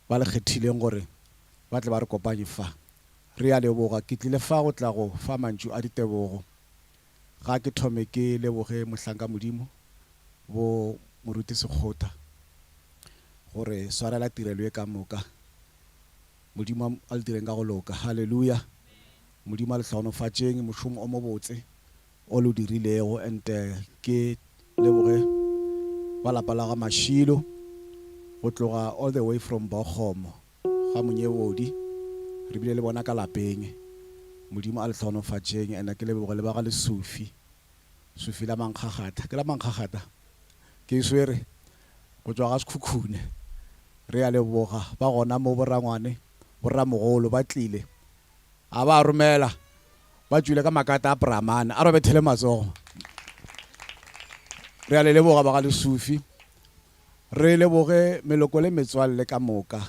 ba le kgethileng gore ba tle ba re kopanye fa. Re a leboga ke tlile fa go tla go fa mantšu a ditebogo ga ke thome ke leboge mohlanka modimo bo moruti Sekgotha gore swarela tirelo e ka moka modimo a le direng ka go loka. Hallelujah. Modimo a le tlhonofatšeng mošomo o mo botse o lo dirilego and ke leboge ba lapa la ga Mashilo go tloga all the way from Bokgomo ga Monyewodi re bile le bona ka lapeng modimo a le tlhonofatšeng and ke leboge le ba ga Lesufi Sufi la Mankgagata ke la Mankgagata ke swere go tswa ga Sekhukhune. Re a leboga ba gona mo borangwane borramogolo ba tlile a ba romela ba tswile ka makata a Bramana a robethele matsogo. Re a le leboga ba ga Lesufi. Re leboge meloko le metswalle ka moka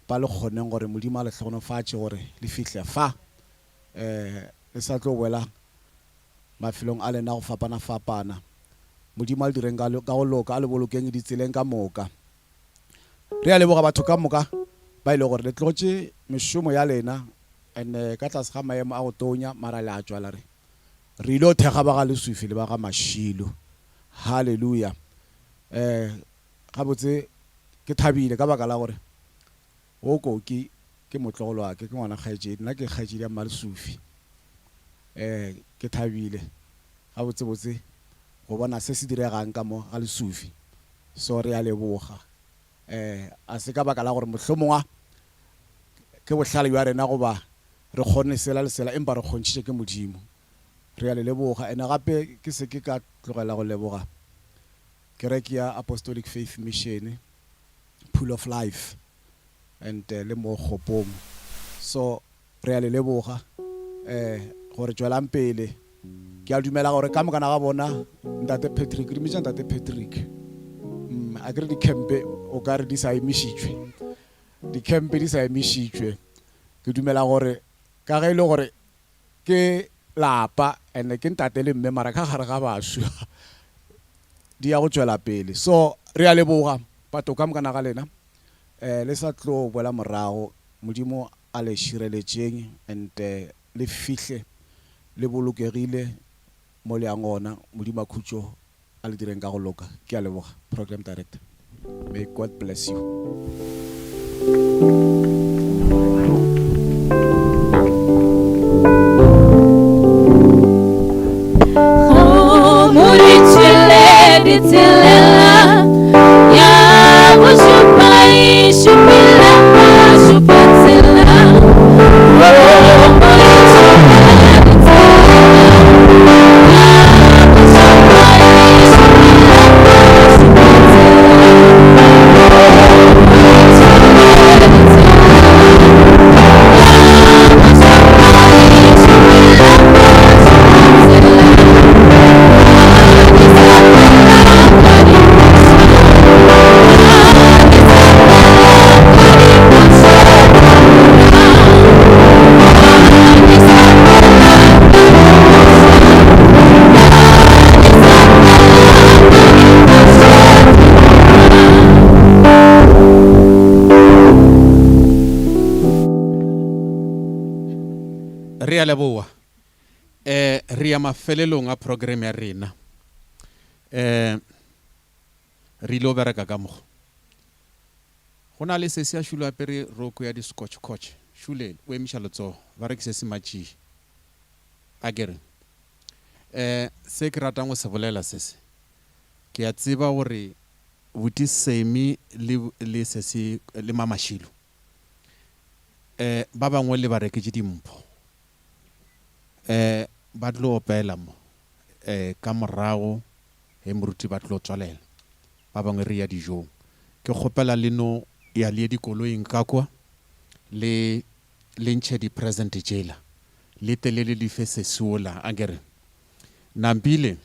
ba le kgoneng gore modimo a le tlhonofatše gore le fihle fa le sa tlo boela mafilong a lena go fapana modimo a le direng ka go loka a le bolokeng ditseleng ka moka. Re a leboga batho ka moka ba ile gore le tlotše mešomo ya lena and ka tlase ga maemo a go tonya mara le a tswala re ile o thekga ba ga Lesufi le ba ga Mashilo. Hallelujah. Gabotse ke thabile ka baka la gore o koki ke motlogolo wa ke ngwana kgaetšedi nna ke kgaetšedi ya Lesufi. Ke thabile gabotse go bona se se diregang ka mo ga Lesufi. So re a leboga a se ka baka la gore mohlomongwa ke bohlale bja rena goba re kgone sela le sela empa re kgontšitše ke modimo. Re a le leboga ene gape ke se ke ka tlogela go leboga kereke ya Apostolic Faith Mission Pool of Life and le mo Kgopong. So re a le leboga gore tswelang pele ke a dumela gore ka mokana ga bona ntate Patrick re mitša ntate Patrick a kere dikempe o ka re di sa emišitšwe dikempe di sa emišitšwe. Ke dumela gore ka ge e le gore ke lapa and ke ntate le mme mara ka gare ga bašwa di ya go tswela pele. So re a leboga batho ka mokana ga lena le sa tlo boela morago modimo a le šireletšeng and le fihle le bolokegile mo leang ona modimo a khutšo a le direng ka go loka. Ke a leboga program director. May God bless you. Thank you. Re a leboha. Re ya mafelelong a program ya rena. Re ilo bereka ka mo. Go na le sese a Shulu apere roko ya di scotch coach. Shule o emisha lotso ba re ke sese machi. A kere. Se ke ratang go se bolela sese. Ke a tseba gore buti Sammy le sese le Mashilo. Ba bangwe le ba reketse dimpho. Ba tlo opela mo. Ka morago he moruti ba tlo tswalela. Ba bangwe re ya dijo. Ke kgopela leno ya le dikoloing ka kwa le ntshe di present jela. Le telele le fe sesola agere. Nambile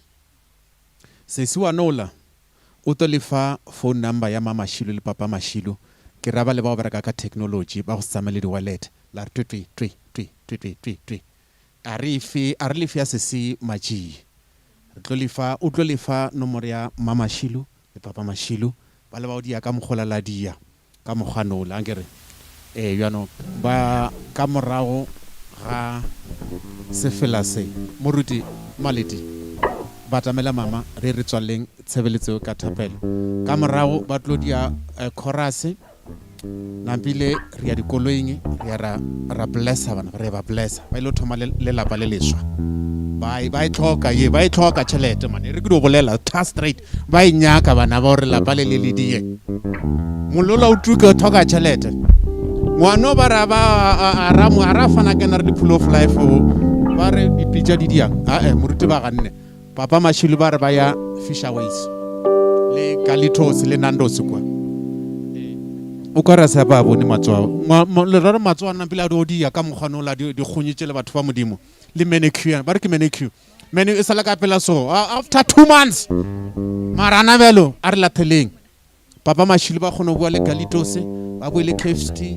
sesiwa nola o to le fa phone number ya Mama Mashilo le Papa Mashilo. Ke raba le ba bereka ka technology ba go tsamela di wallet la twi. A re le fa sesi maji. Re tlo le fa nomoro ya Mama Mashilo le Papa Mashilo ba le ba o dia ka mogola la dia ka moganola angere yano ba ka morago ga se fela se moruti maleti ba tamela mama re tswaleng tshebeletso ka thapelo ka morago ba tlo dia chorus nampile re ya dikoloing re ra blessa bana re ba blessa ba ile thoma le lapa le leswa ba itlhoka tšhelete man re ke do bolela ta straight ba inyaka bana ba re lapa le die molola o tuka thoka tšhelete ngwana ba ra ba ara fana kana re pull of life ba re dipitša di dia moruti ba ganne Papa Mashilo ba re ba ya Fisherways le Galitos le Nandos kwa o ka ra sa ba bone matswao le rara matswao na pila do dia ka mogano la di khunyitse le batho ba modimo le manicure ba re ke manicure e sala ka pela so after 2 months marana belo a re la theleng Papa Mashilo ba khona bua le Galitos ba bua le KFC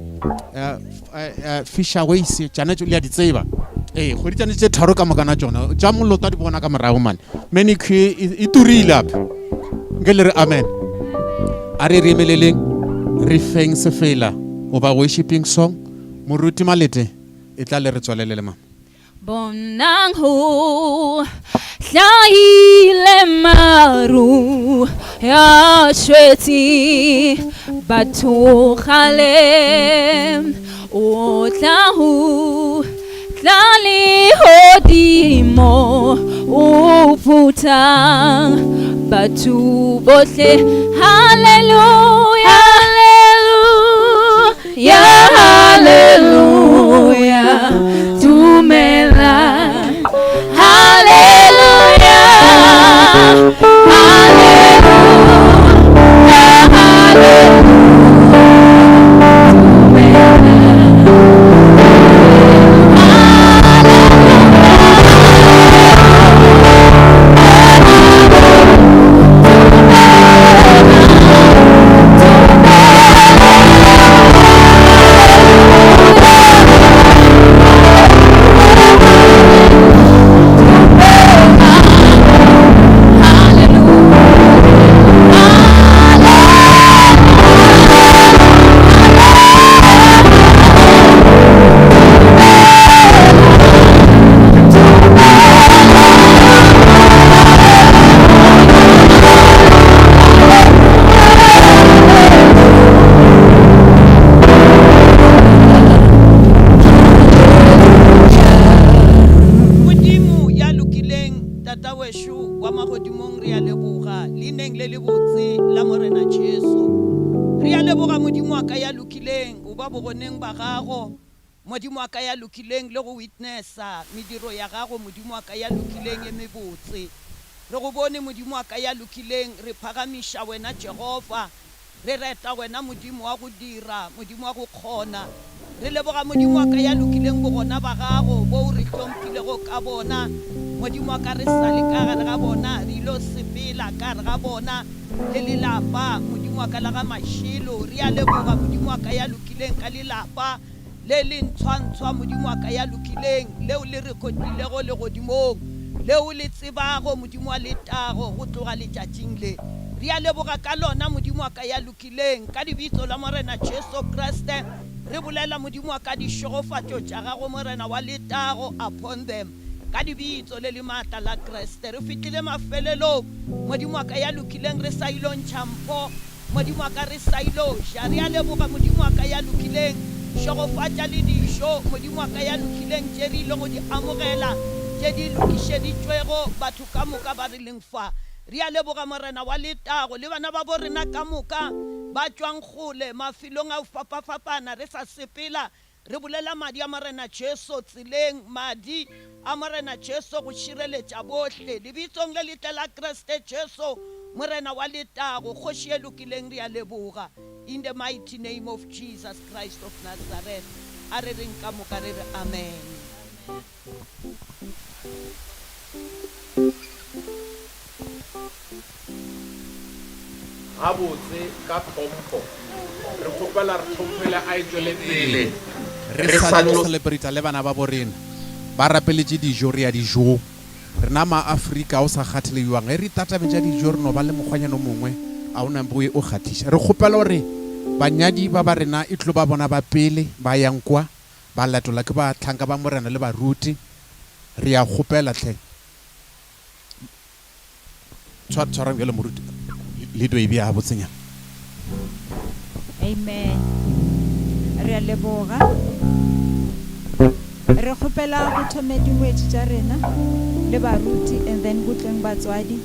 Fisherways tsana le ya di tseba go di tsane tse tharo ka makana tsona ja mollo twa di bona ka morago man manicure e turile up ngele re amen a re remeleleng re feng se fela o ba worshiping song moruti malete e tla le re tswalele mama Bonang ho hlaile maru ya shweti batho khale o tlahu tlali hodimo o puta batho bohle hallelujah hallelujah tumela hallelujah modimo a ka ya lokileng le go witnessa mediro ya gago modimo a ka ya lokileng e mebotse re go bone modimo a ka ya lokileng re phagamisha wena Jehova re reta wena modimo wa go dira modimo wa go kgona re leboga modimo a ka ya lokileng bo gona ba gago bo re tlhompile go ka bona modimo a ka re sale ka gare ga bona re ilo sepela ka gare ga bona le lelapa modimo a ka la ga Mashilo re a leboga modimo a ka ya lokileng ka lelapa le le ntshwantshwa modimo a ka ya lokileng leo le re kotilego le godimong leo le tsebago modimo a letago go tloga letšatšing le re a leboga ka lona modimo a ka ya lokileng ka lebitso la morena Jesu Kriste re bolela modimo wa ka dišogofatšo tša gago morena wa letago upon them ka dibitso le le maatla la kreste re fitlhile mafelelong modimo wa ka ya lokileng re sa ilo ntšha mpho modimo wa ka re sa ilo ja re a leboga modimo wa ka ya lokileng šogofatša le dišo modimo wa ka ya lokileng tše re ile go di amogela tše di lokišeditšwego batho ka moka ba re leng fa re a leboga morena wa letago le bana ba bo rena ka moka ba tšwang kgole mafilong a fapafapana re sa sepela re bolela madi a morena Jesu tseleng madi a morena Jesu go šireletša bohle lebitsong le letle la kreste Jesu morena wa letago kgoši e lokileng re a leboga in the mighty name of Jesus Christ of Nazareth a re reng ka moka re re amen. gabotse ka tlhompho re kgopela re tlhomphele a e tswele pele re sa tlo celebrate le bana ba borena ba rapeletše dijo re ya dijo rena maafrika o sa kgathelediwang ge re tatabetša dijo re no ba le mokgwanyano mongwe a o nampoe o kgathiša re kgopela gore banyadi ba ba rena e tlo ba bona ba pele ba yang kwa ba latola ke ba tlhanka ba morena le baruti re ya kgopela tlhe tshwarang bjale moruti le do e bja botsenya amen re a leboga re kgopela go thome dingwetši tša rena le baruti and then go tleng batswadi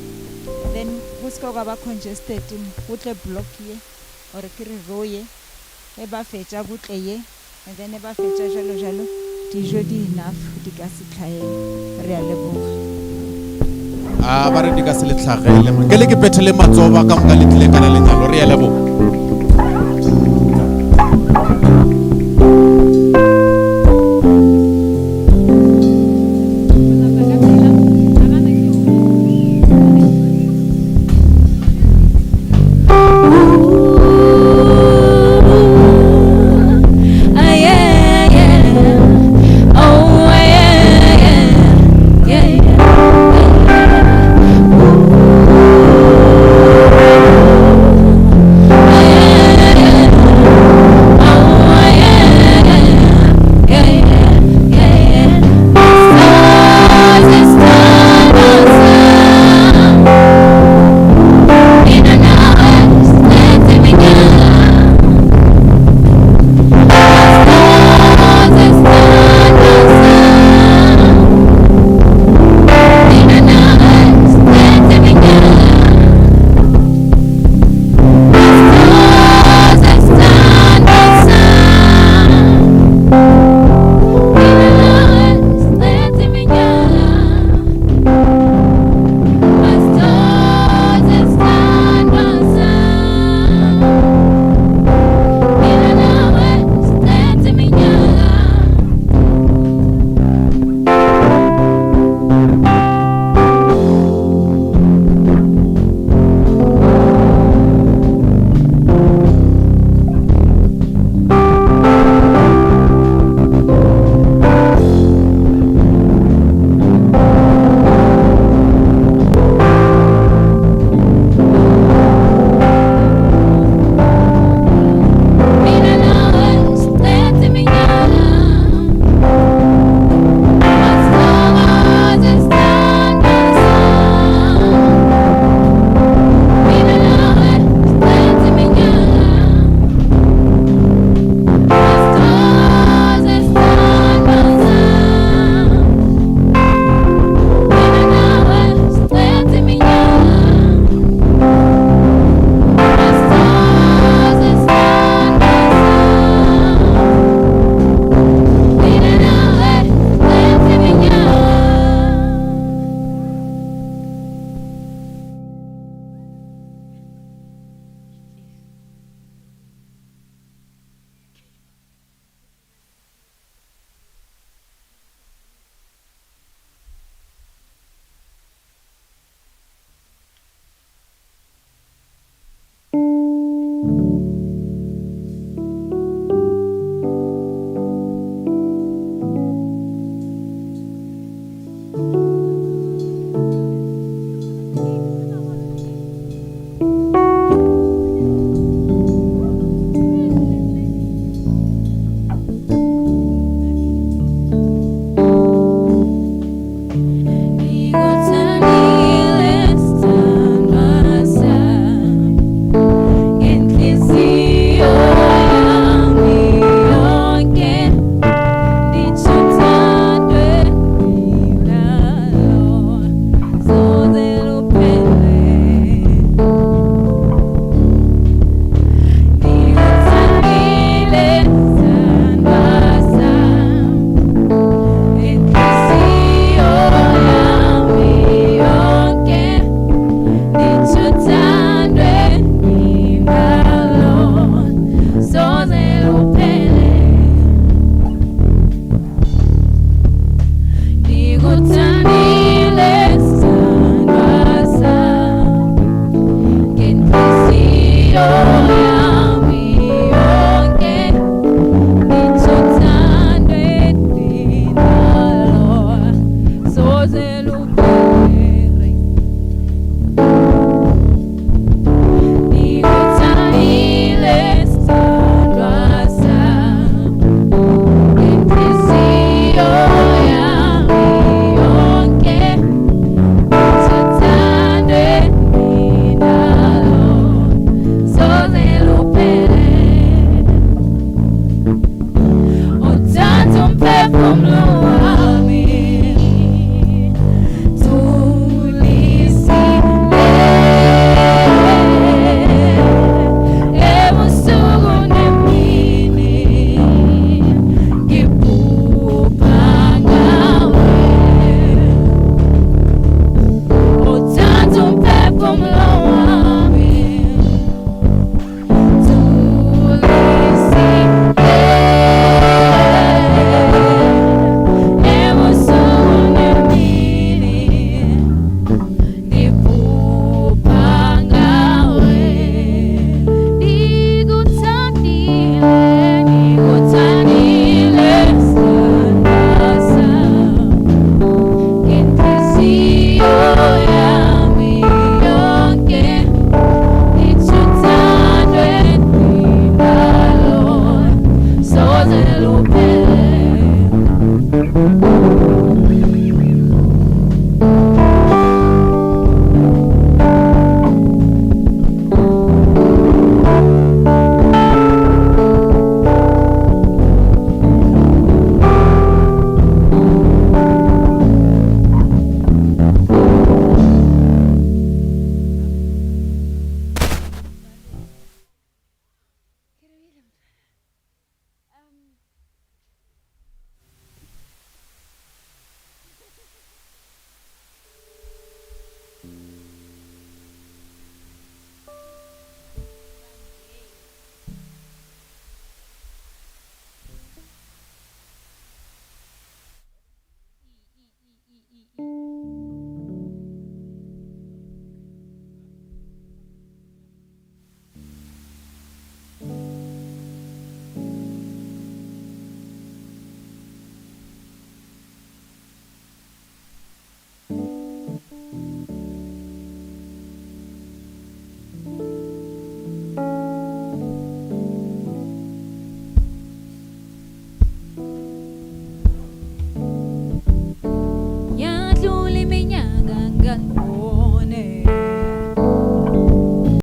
then go seka ga ba congested go tle block ye gore ke re roye e ba fetša go tle ye and then e ba fetša jalo jalo dijo di enough di ka se tlhaele re a leboga ba re di ka se le tlhagele ke le ke phethele matsoba ka moka le tlile kana lenyalo re ya leboga Yadlula iminyaka